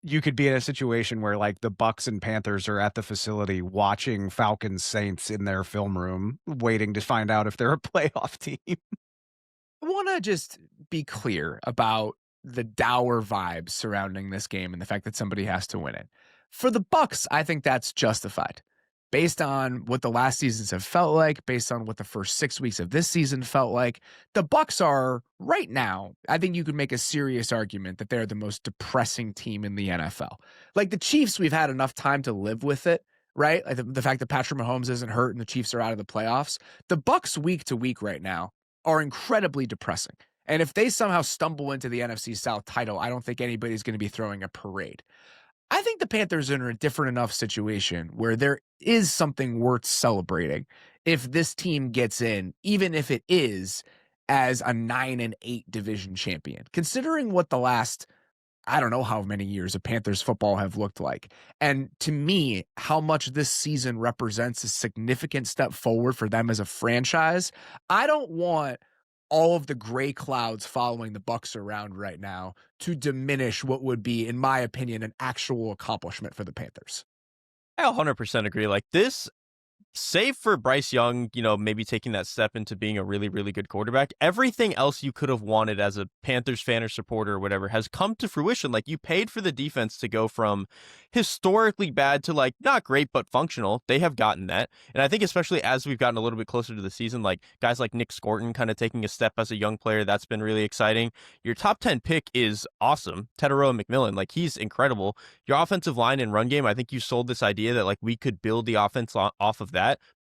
you could be in a situation where like the Bucs and Panthers are at the facility watching Falcons Saints in their film room, waiting to find out if they're a playoff team. I want to just be clear about the dour vibes surrounding this game and the fact that somebody has to win it. For the Bucs, I think that's justified. Based on what the last seasons have felt like, based on what the first 6 weeks of this season felt like, the Bucs are right now, I think you could make a serious argument that they're the most depressing team in the NFL. Like the Chiefs, we've had enough time to live with it, right? Like the fact that Patrick Mahomes isn't hurt and the Chiefs are out of the playoffs. The Bucs week to week right now are incredibly depressing. And if they somehow stumble into the NFC South title, I don't think anybody's going to be throwing a parade. I think the Panthers are in a different enough situation where there is something worth celebrating if this team gets in, even if it is as a 9-8 division champion, considering what the last, I don't know how many years of Panthers football have looked like. And to me, how much this season represents a significant step forward for them as a franchise. I don't want all of the gray clouds following the Bucs around right now to diminish what would be, in my opinion, an actual accomplishment for the Panthers. I 100% agree. Like this, save for Bryce Young, maybe taking that step into being a really, really good quarterback, everything else you could have wanted as a Panthers fan or supporter or whatever has come to fruition. Like you paid for the defense to go from historically bad to like not great, but functional. They have gotten that. And I think especially as we've gotten a little bit closer to the season, like guys like Nick Scorton kind of taking a step as a young player, that's been really exciting. Your top 10 pick is awesome. Teteroa McMillan, like he's incredible. Your offensive line and run game, I think you sold this idea that like we could build the offense off of that.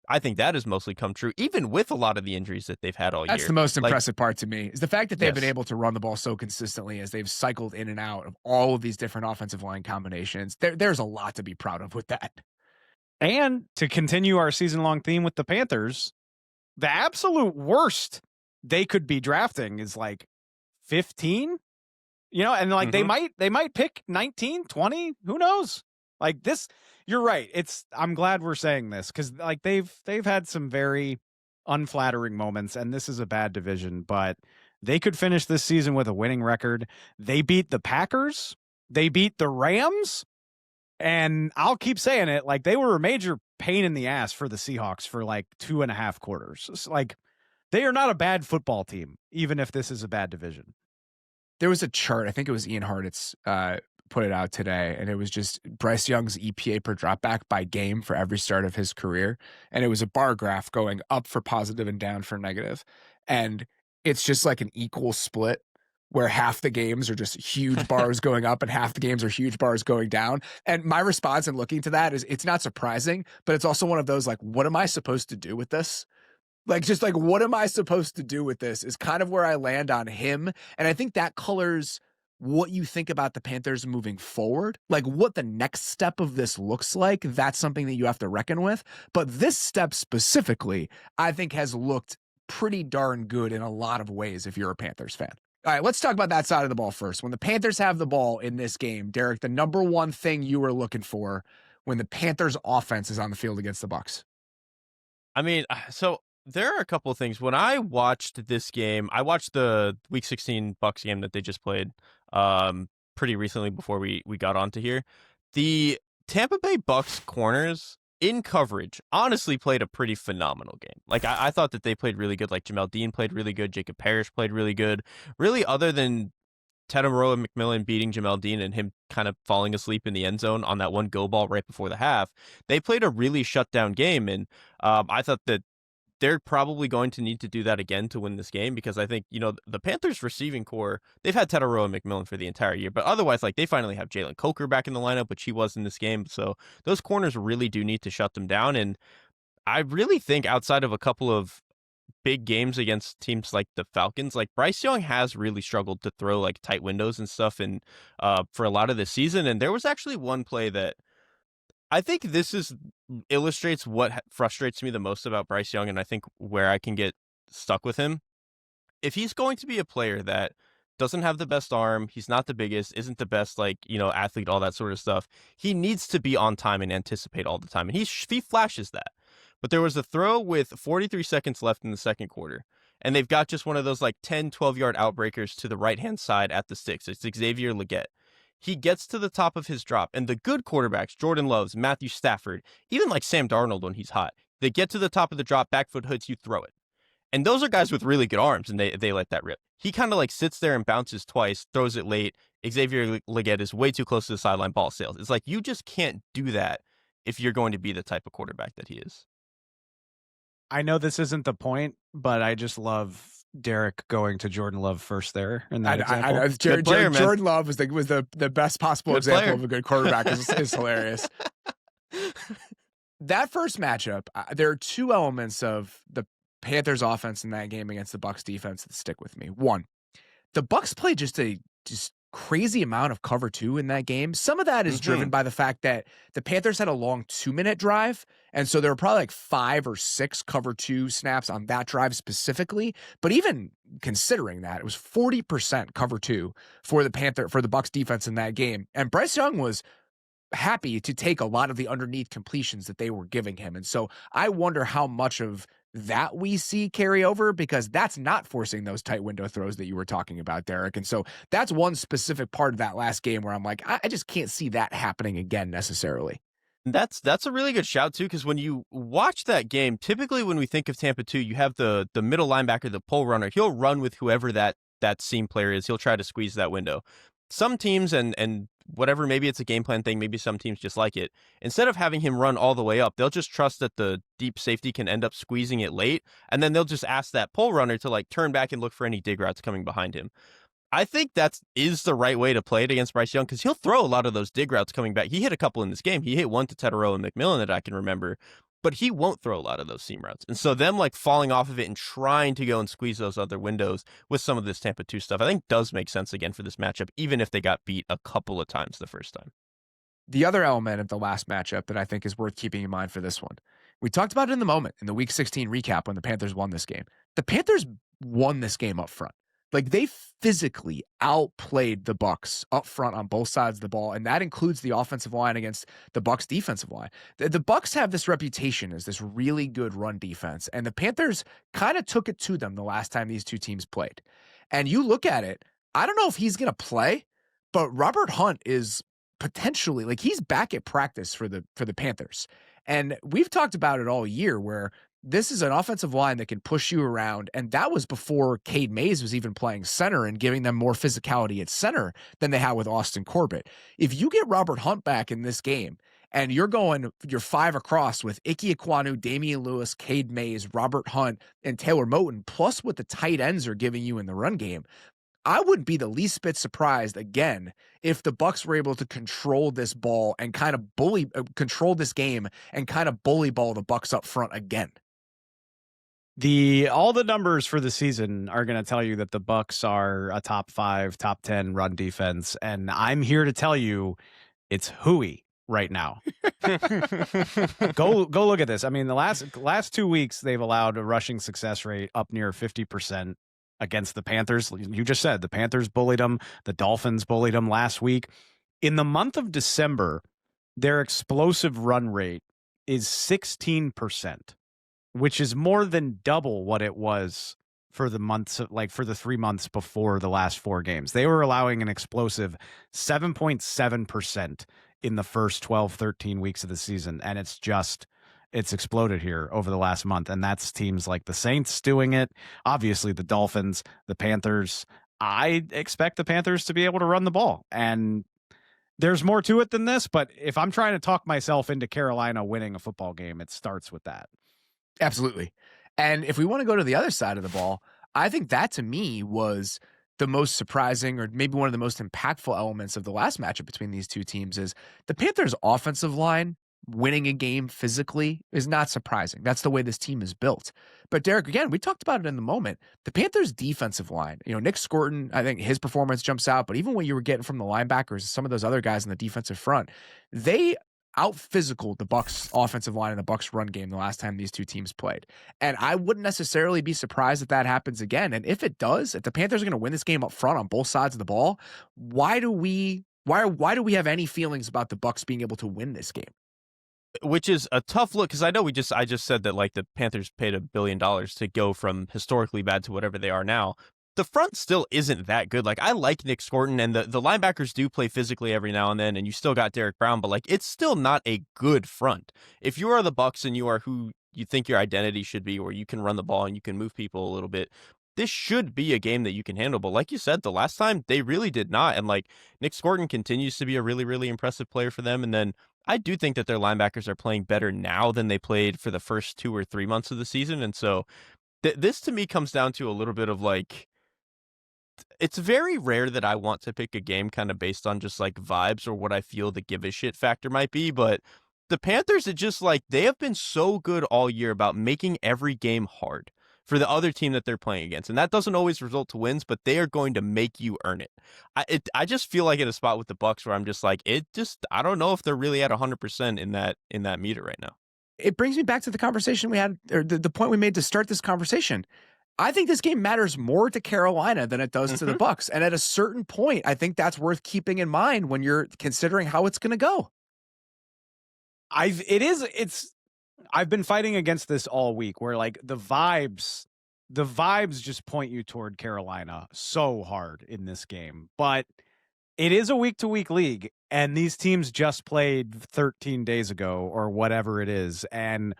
I think that has mostly come true, even with a lot of the injuries that they've had all year. That's the most impressive part to me, is the fact that they've been Yes. able to run the ball so consistently as they've cycled in and out of all of these different offensive line combinations. There's a lot to be proud of with that. And to continue our season-long theme with the Panthers, the absolute worst they could be drafting is like 15, and like they might pick 19, 20, who knows? Like this, you're right. I'm glad we're saying this because like they've had some very unflattering moments, and this is a bad division, but they could finish this season with a winning record. They beat the Packers, they beat the Rams, and I'll keep saying it, like they were a major pain in the ass for the Seahawks for like 2.5 quarters. It's like they are not a bad football team, even if this is a bad division. There was a chart, I think it was Ian Hartitz put it out today, and it was just Bryce Young's EPA per dropback by game for every start of his career. And it was a bar graph going up for positive and down for negative. And it's just like an equal split where half the games are just huge bars going up and half the games are huge bars going down. And my response in looking to that is it's not surprising, but it's also one of those like, what am I supposed to do with this? Like, just like, what am I supposed to do with this is kind of where I land on him. And I think that colors what you think about the Panthers moving forward, like what the next step of this looks like. That's something that you have to reckon with. But this step specifically, I think has looked pretty darn good in a lot of ways if you're a Panthers fan. All right, let's talk about that side of the ball first. When the Panthers have the ball in this game, Derrik, the number one thing you were looking for when the Panthers offense is on the field against the Bucs. I mean, so there are a couple of things. When I watched this game, I watched the Week 16 Bucs game that they just played pretty recently before we got onto here. The Tampa Bay Bucs corners in coverage honestly played a pretty phenomenal game. Like I thought that they played really good. Like Jamel Dean played really good. Jacob Parrish played really good. Really, other than Teteroa McMillan beating Jamel Dean and him kind of falling asleep in the end zone on that one go ball right before the half, they played a really shut down game. And I thought that they're probably going to need to do that again to win this game because I think, the Panthers receiving core, they've had Teteroa McMillan for the entire year, but otherwise, like they finally have Jalen Coker back in the lineup, which he was in this game. So those corners really do need to shut them down. And I really think outside of a couple of big games against teams like the Falcons, like Bryce Young has really struggled to throw like tight windows and stuff and for a lot of the season. And there was actually one play that I think illustrates what frustrates me the most about Bryce Young, and I think where I can get stuck with him. If he's going to be a player that doesn't have the best arm, he's not the biggest, isn't the best athlete, all that sort of stuff, he needs to be on time and anticipate all the time, and he flashes that. But there was a throw with 43 seconds left in the second quarter, and they've got just one of those like 10, 12-yard outbreakers to the right-hand side at the sticks. It's Xavier Legette. He gets to the top of his drop, and the good quarterbacks, Jordan Loves, Matthew Stafford, even like Sam Darnold when he's hot, they get to the top of the drop, back foot hoods, you throw it. And those are guys with really good arms, and they let that rip. He kind of like sits there and bounces twice, throws it late. Xavier Legette is way too close to the sideline, ball sails. It's like you just can't do that if you're going to be the type of quarterback that he is. I know this isn't the point, but I just love Derrik going to Jordan Love first there in that example. Jordan Love was the best possible good example player. of a good quarterback. is hilarious. That first matchup, there are two elements of the Panthers offense in that game against the Bucs defense that stick with me. One, the Bucs played just crazy amount of cover 2 in that game. Some of that is driven by the fact that the Panthers had a long 2-minute drive, and so there were probably like 5 or 6 cover 2 snaps on that drive specifically. But even considering that, it was 40% cover 2 for the Bucs defense in that game. And Bryce Young was happy to take a lot of the underneath completions that they were giving him. And so I wonder how much of that we see carry over, because that's not forcing those tight window throws that you were talking about, Derrik. And so that's one specific part of that last game where I'm like, I just can't see that happening again necessarily. That's a really good shout too, because when you watch that game, typically when we think of Tampa 2, you have the middle linebacker, the pole runner. He'll run with whoever that seam player is. He'll try to squeeze that window. Some teams and whatever, maybe it's a game plan thing, maybe some teams just like it. Instead of having him run all the way up, they'll just trust that the deep safety can end up squeezing it late, and then they'll just ask that pole runner to like turn back and look for any dig routes coming behind him. I think that is the right way to play it against Bryce Young, because he'll throw a lot of those dig routes coming back. He hit a couple in this game. He hit one to Teteroa and McMillan that I can remember. but he won't throw a lot of those seam routes. And so them like falling off of it and trying to go and squeeze those other windows with some of this Tampa 2 stuff, I think does make sense again for this matchup, even if they got beat a couple of times the first time. The other element of the last matchup that I think is worth keeping in mind for this one, we talked about it in the moment in the Week 16 recap when the Panthers won this game. The Panthers won this game up front. Like, they physically outplayed the Bucs up front on both sides of the ball, and that includes the offensive line against the Bucs defensive line. The Bucs have this reputation as this really good run defense, and the Panthers kind of took it to them the last time these two teams played. And you look at it, I don't know if he's going to play, but Robert Hunt is potentially, like, he's back at practice for the Panthers. And we've talked about it all year where this is an offensive line that can push you around, and that was before Cade Mays was even playing center and giving them more physicality at center than they had with Austin Corbett. If you get Robert Hunt back in this game, and you're 5 across with Ike Ekwonu, Damian Lewis, Cade Mays, Robert Hunt, and Taylor Moton, plus what the tight ends are giving you in the run game, I wouldn't be the least bit surprised again if the Bucs were able to control this ball and kind of control this game and kind of bully ball the Bucs up front again. All the numbers for the season are going to tell you that the Bucs are a top 5, top 10 run defense, and I'm here to tell you it's hooey right now. Go look at this. I mean, the last 2 weeks they've allowed a rushing success rate up near 50% against the Panthers. You just said the Panthers bullied them. The Dolphins bullied them last week. In the month of December, their explosive run rate is 16%, which is more than double what it was for the months, like for the 3 months before the last 4 games. They were allowing an explosive 7.7% in the first 12, 13 weeks of the season. And it's exploded here over the last month. And that's teams like the Saints doing it. Obviously the Dolphins, the Panthers. I expect the Panthers to be able to run the ball. And there's more to it than this, but if I'm trying to talk myself into Carolina winning a football game, it starts with that. Absolutely. And if we want to go to the other side of the ball, I think that to me was the most surprising or maybe one of the most impactful elements of the last matchup between these two teams is the Panthers' offensive line winning a game physically is not surprising. That's the way this team is built. But Derrik, again, we talked about it in the moment. The Panthers' defensive line, Nick Scorton, I think his performance jumps out, but even what you were getting from the linebackers, some of those other guys in the defensive front, they out-physicaled the Bucs offensive line in the Bucs run game the last time these two teams played. And I wouldn't necessarily be surprised if that happens again. And if it does, if the Panthers are going to win this game up front on both sides of the ball, why do we have any feelings about the Bucs being able to win this game? Which is a tough look, because I know I just said that like the Panthers paid $1 billion to go from historically bad to whatever they are now. The front still isn't that good. Like, I like Nick Scorton, and the linebackers do play physically every now and then, and you still got Derrick Brown, but like it's still not a good front. If you are the Bucs and you are who you think your identity should be, or you can run the ball and you can move people a little bit, this should be a game that you can handle. But like you said, the last time they really did not. And like Nick Scorton continues to be a really, really impressive player for them. And then I do think that their linebackers are playing better now than they played for the first 2 or 3 months of the season. And so this to me comes down to a little bit of like, it's very rare that I want to pick a game kind of based on just like vibes or what I feel the give a shit factor might be. But the Panthers, it just like, they have been so good all year about making every game hard for the other team that they're playing against. And that doesn't always result to wins, but they are going to make you earn it. I just feel like in a spot with the Bucs where I'm just like, I don't know if they're really at 100% in that meter right now. It brings me back to the conversation we had, or the point we made to start this conversation. I think this game matters more to Carolina than it does to the Bucs. And at a certain point, I think that's worth keeping in mind when you're considering how it's going to go. I've been fighting against this all week where like the vibes just point you toward Carolina so hard in this game, but it is a week to week league and these teams just played 13 days ago or whatever it is. And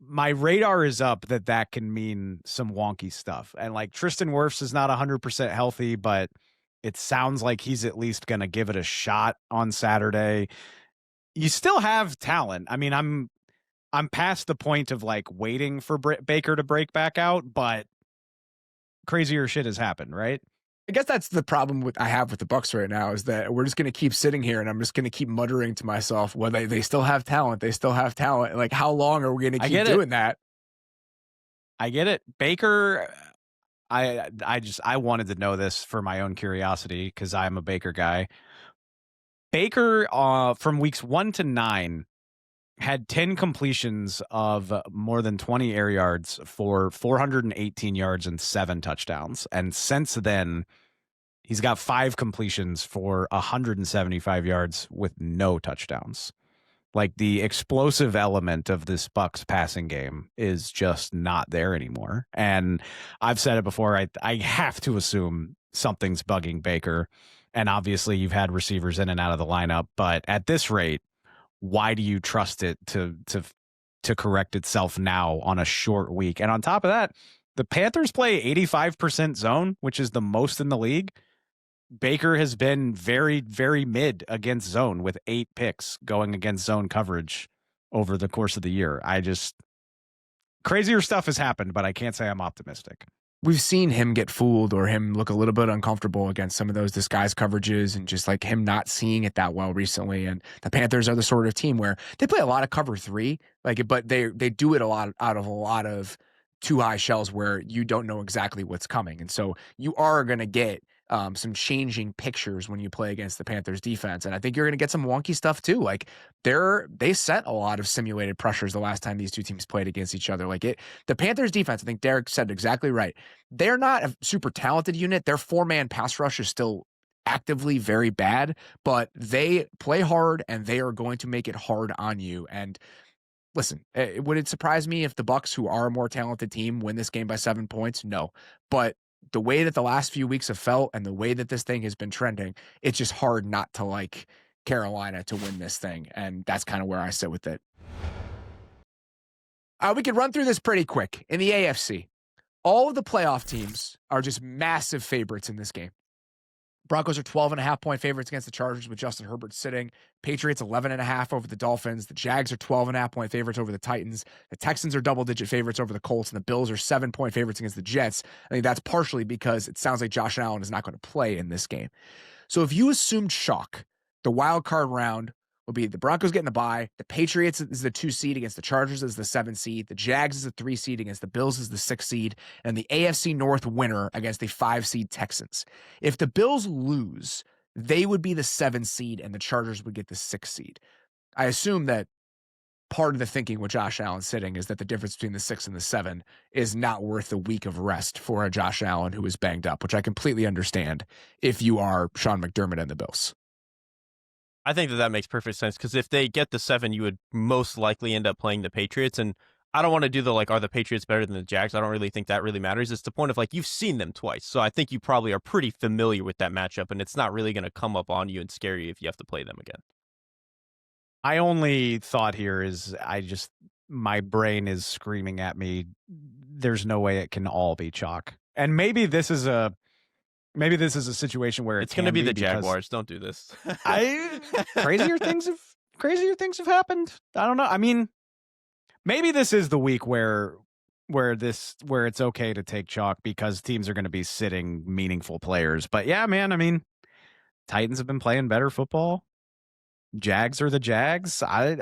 my radar is up that can mean some wonky stuff. And like Tristan Wirfs is not 100% healthy, but it sounds like he's at least going to give it a shot on Saturday. You still have talent. I mean, I'm past the point of like waiting for Baker to break back out, but crazier shit has happened, right? I guess that's the problem I have with the Bucs right now, is that we're just going to keep sitting here and I'm just going to keep muttering to myself, well, they still have talent. They still have talent. Like, how long are we going to keep doing that? I get it. Baker, I wanted to know this for my own curiosity because I'm a Baker guy. Baker, from weeks 1 to 9, had 10 completions of more than 20 air yards for 418 yards and 7 touchdowns. And since then, he's got 5 completions for 175 yards with no touchdowns. Like, the explosive element of this Bucs passing game is just not there anymore. And I've said it before, I have to assume something's bugging Baker. And obviously you've had receivers in and out of the lineup, but at this rate, why do you trust it to correct itself now on a short week? And on top of that, the Panthers play 85% zone, which is the most in the league. Baker has been very, very mid against zone with 8 picks going against zone coverage over the course of the year. Crazier stuff has happened, but I can't say I'm optimistic. We've seen him get fooled or him look a little bit uncomfortable against some of those disguise coverages and just like him not seeing it that well recently. And the Panthers are the sort of team where they play a lot of cover 3, but they do it a lot out of a lot of too high shells where you don't know exactly what's coming. And so you are going to get some changing pictures when you play against the Panthers defense. And I think you're going to get some wonky stuff too. Like they set a lot of simulated pressures the last time these two teams played against each other. The Panthers defense, I think Derrik said it exactly right. They're not a super talented unit. Their 4-man pass rush is still actively very bad, but they play hard and they are going to make it hard on you. And listen, would it surprise me if the Bucs, who are a more talented team, win this game by 7 points? No. But the way that the last few weeks have felt and the way that this thing has been trending, it's just hard not to like Carolina to win this thing. And that's kind of where I sit with it. We can run through this pretty quick. In the AFC, all of the playoff teams are just massive favorites in this game. Broncos are 12.5-point favorites against the Chargers with Justin Herbert sitting. Patriots 11.5 over the Dolphins. The Jags are 12.5-point favorites over the Titans. The Texans are double-digit favorites over the Colts, and the Bills are 7-point favorites against the Jets. I think that's partially because it sounds like Josh Allen is not going to play in this game. So if you assumed chalk, the wild card round will be the Broncos getting the bye. The Patriots is the 2 seed against the Chargers as the 7 seed. The Jags is the 3 seed against the Bills as the 6 seed. And the AFC North winner against the 5 seed Texans. If the Bills lose, they would be the 7 seed and the Chargers would get the 6 seed. I assume that part of the thinking with Josh Allen sitting is that the difference between the 6 and the 7 is not worth a week of rest for a Josh Allen who is banged up, which I completely understand if you are Sean McDermott and the Bills. I think that makes perfect sense because if they get the 7, you would most likely end up playing the Patriots. And I don't want to do the are the Patriots better than the Jags? I don't really think that really matters. It's the point of you've seen them twice. So I think you probably are pretty familiar with that matchup, and it's not really going to come up on you and scare you if you have to play them again. My only thought here is my brain is screaming at me, there's no way it can all be chalk. And maybe this is a situation where it's going to be the Jaguars. Don't do this. Crazier things have happened. I don't know. I mean, maybe this is the week where it's okay to take chalk because teams are going to be sitting meaningful players. But yeah, man, I mean, Titans have been playing better football. Jags are the Jags. I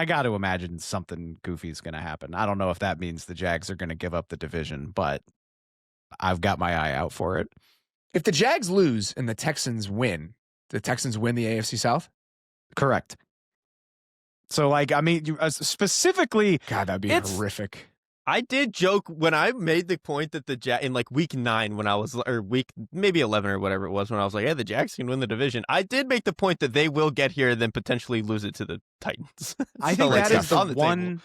got to imagine something goofy is going to happen. I don't know if that means the Jags are going to give up the division, but I've got my eye out for it. If the Jags lose and the Texans win the AFC South? Correct. So, specifically... God, that'd be horrific. I did joke when I made the point that in week 9 when I was, or week maybe 11 or whatever it was, when I was like, yeah, the Jags can win the division. I did make the point that they will get here and then potentially lose it to the Titans. I think that is the one.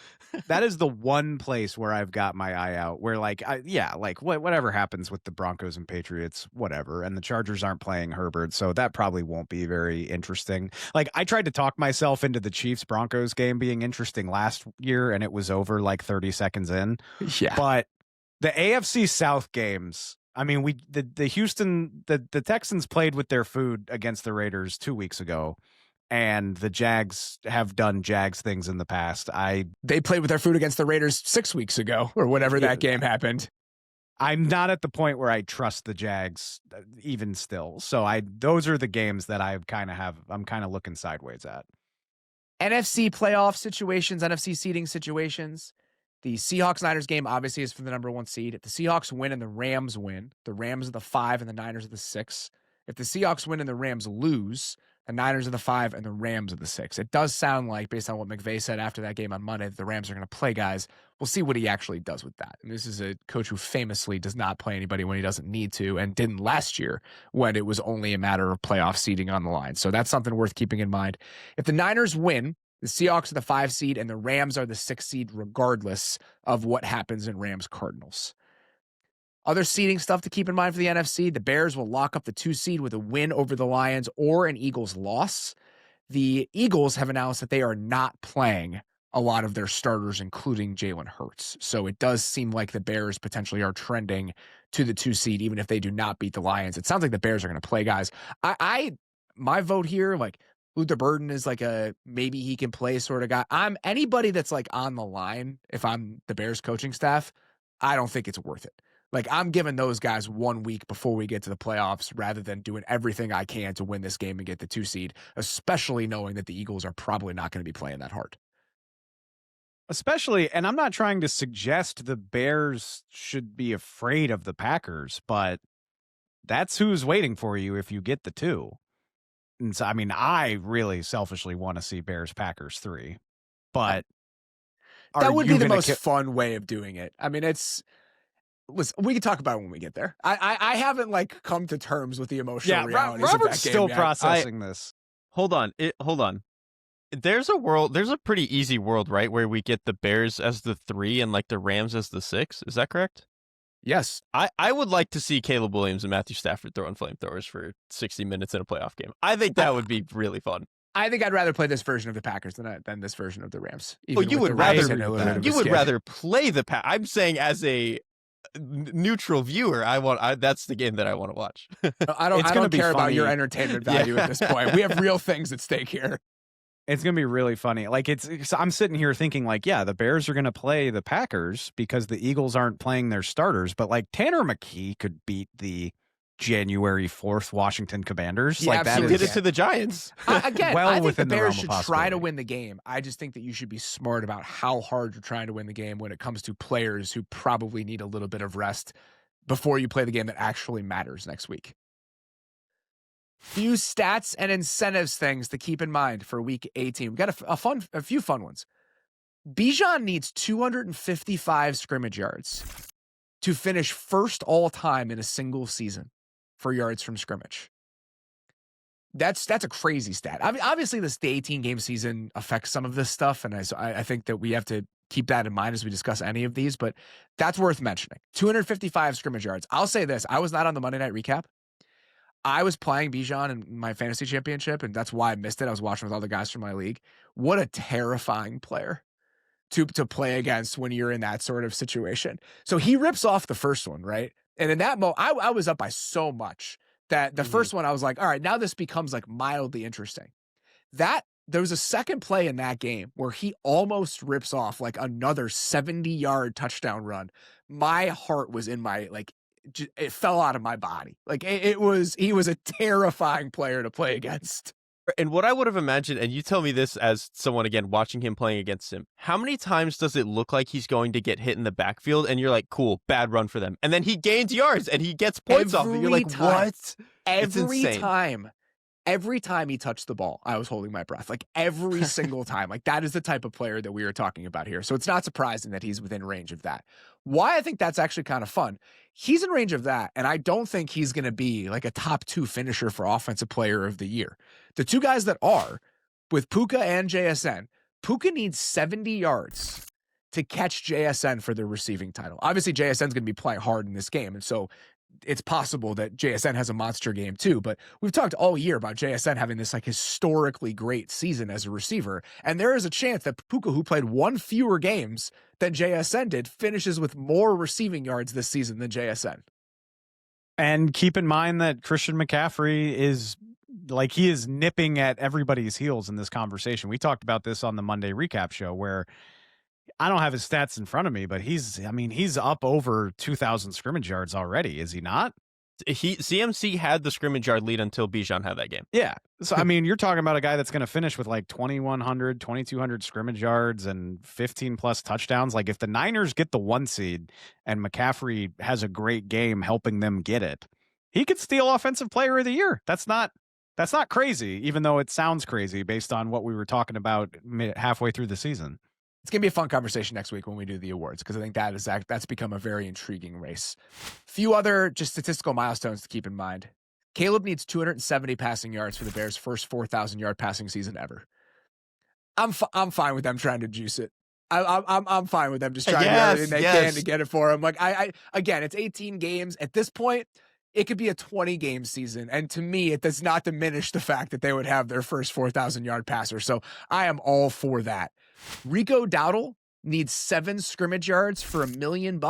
That is the one place where I've got my eye out. Where whatever happens with the Broncos and Patriots, whatever, and the Chargers aren't playing Herbert, so that probably won't be very interesting. I tried to talk myself into the Chiefs Broncos game being interesting last year, and it was over 30 seconds in. Yeah, but the AFC South games. I mean, the Texans played with their food against the Raiders 2 weeks ago. And the Jags have done Jags things in the past. They played with their food against the Raiders 6 weeks ago or whenever that game happened. I'm not at the point where I trust the Jags even still. So those are the games that I'm kind of looking sideways at. NFC playoff situations, NFC seeding situations. The Seahawks-Niners game obviously is for the number 1 seed. If the Seahawks win and the Rams win, the Rams are the 5 and the Niners are the 6. If the Seahawks win and the Rams lose, the Niners are the 5 and the Rams are the 6. It does sound like, based on what McVay said after that game on Monday, that the Rams are going to play guys. We'll see what he actually does with that. And this is a coach who famously does not play anybody when he doesn't need to, and didn't last year when it was only a matter of playoff seeding on the line. So that's something worth keeping in mind. If the Niners win, the Seahawks are the 5 seed and the Rams are the 6 seed regardless of what happens in Rams-Cardinals. Other seeding stuff to keep in mind for the NFC, the Bears will lock up the 2 seed with a win over the Lions or an Eagles loss. The Eagles have announced that they are not playing a lot of their starters, including Jalen Hurts. So it does seem like the Bears potentially are trending to the 2 seed, even if they do not beat the Lions. It sounds like the Bears are going to play guys. My vote here, like, Luther Burden is like a maybe he can play sort of guy. I'm anybody that's like on the line. If I'm the Bears coaching staff, I don't think it's worth it. Like, I'm giving those guys 1 week before we get to the playoffs rather than doing everything I can to win this game and get the 2 seed, especially knowing that the Eagles are probably not going to be playing that hard. Especially, and I'm not trying to suggest the Bears should be afraid of the Packers, but that's who's waiting for you if you get the 2. And so, I mean, I really selfishly want to see Bears-Packers 3, but that would be the most fun way of doing it. I mean, listen, we can talk about it when we get there. I haven't like come to terms with the emotional realities Robert's of that game still yet. processing this. Hold on. There's a pretty easy world, right, where we get the Bears as the 3 and like the Rams as the 6. Is that correct? Yes. I would like to see Caleb Williams and Matthew Stafford throwing flamethrowers for 60 minutes in a playoff game. I think that would be really fun. I think I'd rather play this version of the Packers than this version of the Rams. Well, you would rather play the Packers. I'm saying as a neutral viewer, that's the game that I want to watch. I don't care about your entertainment value at this point. We have real things at stake here. It's going to be really funny. Like, I'm sitting here thinking like, yeah, the Bears are going to play the Packers because the Eagles aren't playing their starters, but like Tanner McKee could beat the January 4th Washington Commanders. Yeah, like that did it to the Giants. Again, well, I think the Bears should try to win the game. I just think that you should be smart about how hard you're trying to win the game when it comes to players who probably need a little bit of rest before you play the game that actually matters next week. Few stats and incentives things to keep in mind for week 18. We've got a few fun ones. Bijan needs 255 scrimmage yards to finish first all time in a single season for yards from scrimmage. That's a crazy stat. I mean, obviously, the 18-game season affects some of this stuff, and I think that we have to keep that in mind as we discuss any of these, but that's worth mentioning. 255 scrimmage yards. I'll say this. I was not on the Monday Night Recap. I was playing Bijan in my fantasy championship, and that's why I missed it. I was watching with other guys from my league. What a terrifying player to play against when you're in that sort of situation. So he rips off the first one, right? And in that moment, I was up by so much that the first one I was like, all right, now this becomes like mildly interesting. There was a second play in that game where he almost rips off like another 70-yard touchdown run. My heart was in my it fell out of my body. Like he was a terrifying player to play against. And what I would have imagined, and you tell me this as someone, again, watching him playing against him, how many times does it look like he's going to get hit in the backfield and you're like, cool, bad run for them. And then he gains yards and he gets points off it. You're like, what? Every time he touched the ball, I was holding my breath. Like every single time. Like that is the type of player that we are talking about here. So it's not surprising that he's within range of that. Why I think that's actually kind of fun. He's in range of that, and I don't think he's going to be like a top 2 finisher for Offensive Player of the Year. The two guys that are, with Puka and JSN, Puka needs 70 yards to catch JSN for the receiving title. Obviously, JSN's going to be playing hard in this game, and so it's possible that JSN has a monster game too, but we've talked all year about JSN having this like historically great season as a receiver. And there is a chance that Puka, who played 1 fewer games than JSN did, finishes with more receiving yards this season than JSN. And keep in mind that Christian McCaffrey is nipping at everybody's heels in this conversation. We talked about this on the Monday recap show where I don't have his stats in front of me, but he's up over 2,000 scrimmage yards already, is he not? CMC had the scrimmage yard lead until Bijan had that game. Yeah. So, I mean, you're talking about a guy that's going to finish with like 2,100, 2,200 scrimmage yards and 15 plus touchdowns. Like, if the Niners get the 1 seed and McCaffrey has a great game helping them get it, he could steal Offensive Player of the Year. That's not crazy, even though it sounds crazy based on what we were talking about halfway through the season. It's going to be a fun conversation next week when we do the awards, because I think that's become a very intriguing race. Few other just statistical milestones to keep in mind. Caleb needs 270 passing yards for the Bears' first 4,000-yard passing season ever. I'm fine with them trying to juice it. I'm fine with them just trying to do everything they can to get it for him. Like again, it's 18 games at this point. It could be a 20-game season, and to me, it does not diminish the fact that they would have their first 4,000-yard passer. So I am all for that. Rico Dowdle needs 7 scrimmage yards for $1 million.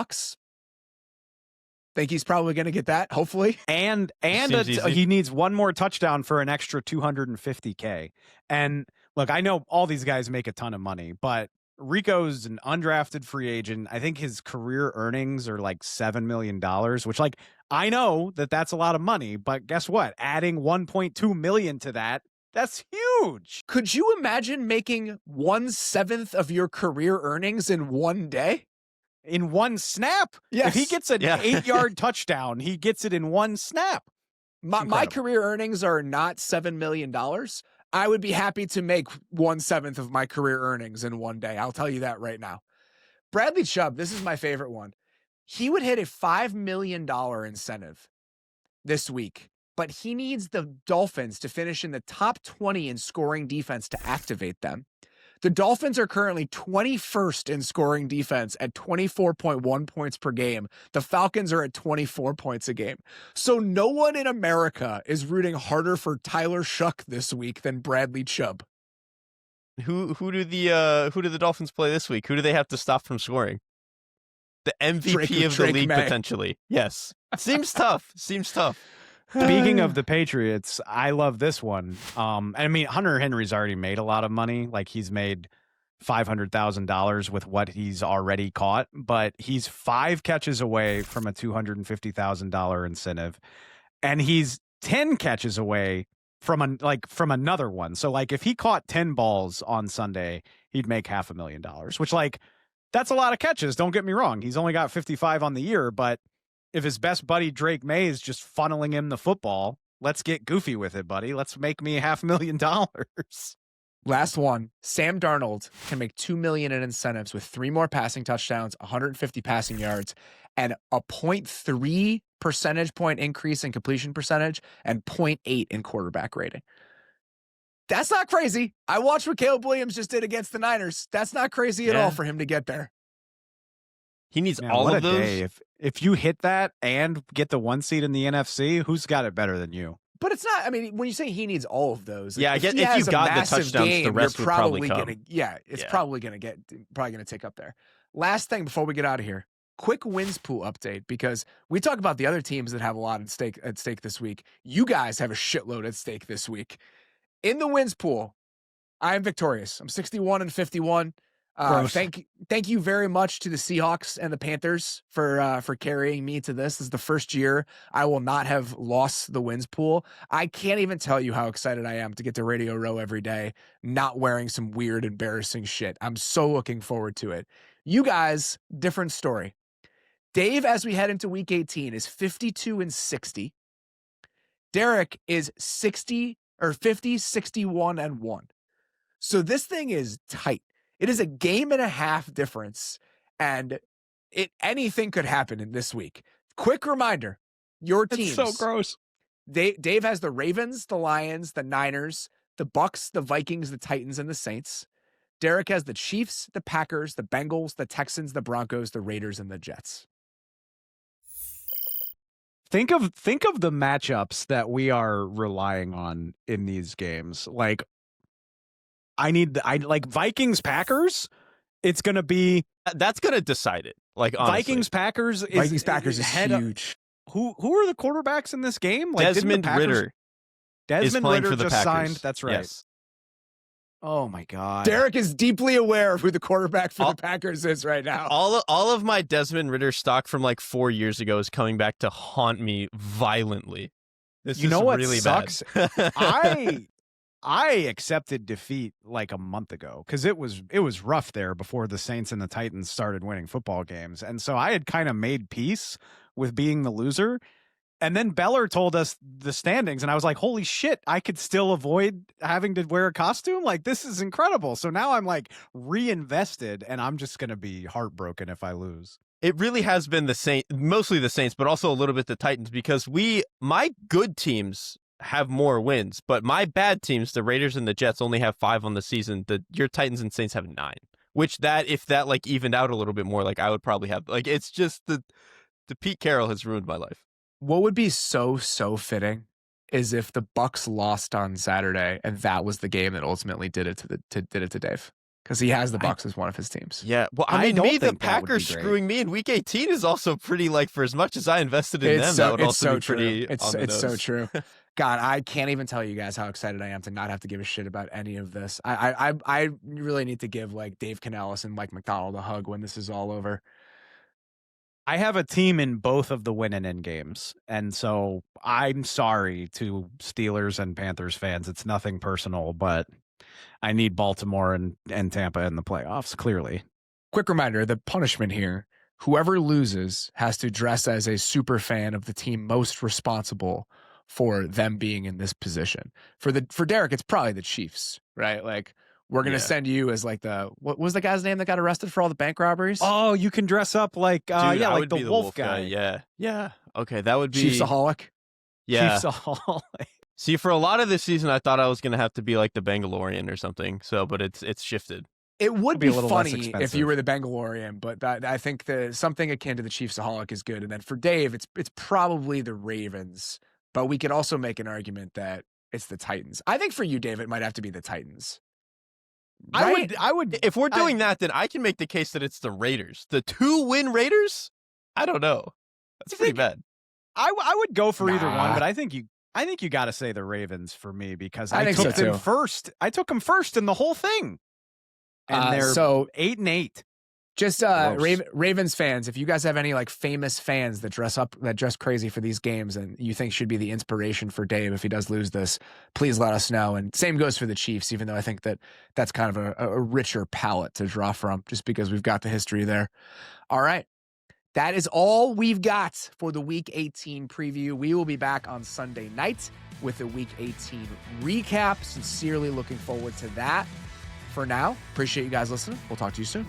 Think he's probably going to get that, hopefully. And he needs 1 more touchdown for an extra $250K. And look, I know all these guys make a ton of money, but Rico's an undrafted free agent. I think his career earnings are like $7 million, which, like, I know that's a lot of money, but guess what? Adding 1.2 million to that's huge. Could you imagine making 1/7 of your career earnings in one day? In one snap? Yes. If he gets an 8-yard touchdown, he gets it in one snap. My career earnings are not $7 million. I would be happy to make 1/7 of my career earnings in one day. I'll tell you that right now. Bradley Chubb, this is my favorite one. He would hit a $5 million incentive this week, but he needs the Dolphins to finish in the top 20 in scoring defense to activate them. The Dolphins are currently 21st in scoring defense at 24.1 points per game. The Falcons are at 24 points a game. So no one in America is rooting harder for Tyler Shuck this week than Bradley Chubb. Who do the Dolphins play this week? Who do they have to stop from scoring? The MVP of the league, potentially. Yes. Seems tough. Speaking of the Patriots, I love this one. I mean, Hunter Henry's already made a lot of money. Like, he's made $500,000 with what he's already caught, but he's 5 catches away from a $250,000 incentive, and he's 10 catches away from another one. So, like, if he caught 10 balls on Sunday, he'd make $500,000, which, like, that's a lot of catches. Don't get me wrong. He's only got 55 on the year, but if his best buddy Drake May is just funneling him the football, let's get goofy with it, buddy. Let's make me $500,000. Last one. Sam Darnold can make $2 million in incentives with 3 more passing touchdowns, 150 passing yards, and a 0.3 percentage point increase in completion percentage and 0.8 in quarterback rating. That's not crazy. I watched what Caleb Williams just did against the Niners. That's not crazy at all for him to get there. He needs all of those. Day. If you hit that and get the 1 seed in the NFC, who's got it better than you? But it's not. I mean, when you say he needs all of those, yeah, I guess if you got the touchdowns, the rest would probably come. Probably going to tick up there. Last thing before we get out of here, quick wins pool update, because we talk about the other teams that have a lot at stake this week. You guys have a shitload at stake this week. In the wins pool, I am victorious. I'm 61-51. Thank you very much to the Seahawks and the Panthers for carrying me to this. This is the first year I will not have lost the wins pool. I can't even tell you how excited I am to get to Radio Row every day, not wearing some weird, embarrassing shit. I'm so looking forward to it. You guys, different story. Dave, as we head into week 18, is 52-60. Derrik is 50-61-1. So this thing is tight. It is a game and a half difference, and anything could happen in this week. Quick reminder, your teams. It's so gross. Dave has the Ravens, the Lions, the Niners, the Bucks, the Vikings, the Titans, and the Saints. Derrik has the Chiefs, the Packers, the Bengals, the Texans, the Broncos, the Raiders, and the Jets. Think of the matchups that we are relying on in these games. Like, I like Vikings Packers. It's going to be that's going to decide it. Like, honestly. Vikings Packers is huge. Who are the quarterbacks in this game? Like, Desmond Ridder. Desmond is playing Ridder for the just Packers. Signed. That's right. Yes. Oh my God. Derrik is deeply aware of who the quarterback for the Packers is right now. All of my Desmond Ridder stock from like 4 years ago is coming back to haunt me violently. This is what really sucks? bad. I accepted defeat like a month ago because it was rough there before the Saints and the Titans started winning football games. And so I had kind of made peace with being the loser. And then Beller told us the standings, and I was like, holy shit, I could still avoid having to wear a costume? Like, this is incredible. So now I'm like reinvested, and I'm just going to be heartbroken if I lose. It really has been the Saints, mostly the Saints, but also a little bit the Titans, because my good teams have more wins, but my bad teams, the Raiders and the Jets, only have 5 on the season. Your Titans and Saints have 9, which if that like evened out a little bit more, like I would probably have, like, it's just the Pete Carroll has ruined my life. What would be so fitting is if the Bucs lost on Saturday and that was the game that ultimately did it to Dave, because he has the Bucs as one of his teams. Yeah, well, I mean, the Packers screwing me in Week 18 is also pretty, like, for as much as I invested in them, that would also be pretty. It's so true. God, I can't even tell you guys how excited I am to not have to give a shit about any of this. I really need to give like Dave Canales and Mike McDonald a hug when this is all over. I have a team in both of the win and in games. And so I'm sorry to Steelers and Panthers fans. It's nothing personal, but I need Baltimore and Tampa in the playoffs, clearly. Quick reminder, the punishment here, whoever loses has to dress as a super fan of the team most responsible for them being in this position. For Derrik, it's probably the Chiefs, right? Like, we're going to send you as like what was the guy's name that got arrested for all the bank robberies? Oh, you can dress up like, like the wolf guy. Yeah. Yeah. Okay. That would be Chiefsaholic. Yeah. Chiefsaholic. See, for a lot of this season, I thought I was going to have to be like the Bangalorean or something. So, but it's shifted. It would be funny if you were the Bangalorean, but I think something akin to the Chiefsaholic is good. And then for Dave, it's probably the Ravens, but we could also make an argument that it's the Titans. I think for you, Dave, it might have to be the Titans. Right? I would. If we're doing that, then I can make the case that it's the Raiders. The 2-win Raiders? I don't know. That's pretty bad. I would go for either one, but I think you got to say the Ravens for me because I took them first. I took them first in the whole thing, and they're 8-8. Just Ravens fans, if you guys have any like famous fans that dress crazy for these games and you think should be the inspiration for Dave if he does lose this, please let us know. And same goes for the Chiefs, even though I think that's kind of a richer palette to draw from just because we've got the history there. All right. That is all we've got for the Week 18 preview. We will be back on Sunday night with the Week 18 recap. Sincerely looking forward to that. For now, appreciate you guys listening. We'll talk to you soon.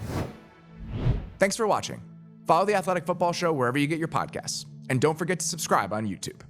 Thanks for watching. Follow The Athletic Football Show wherever you get your podcasts. And don't forget to subscribe on YouTube.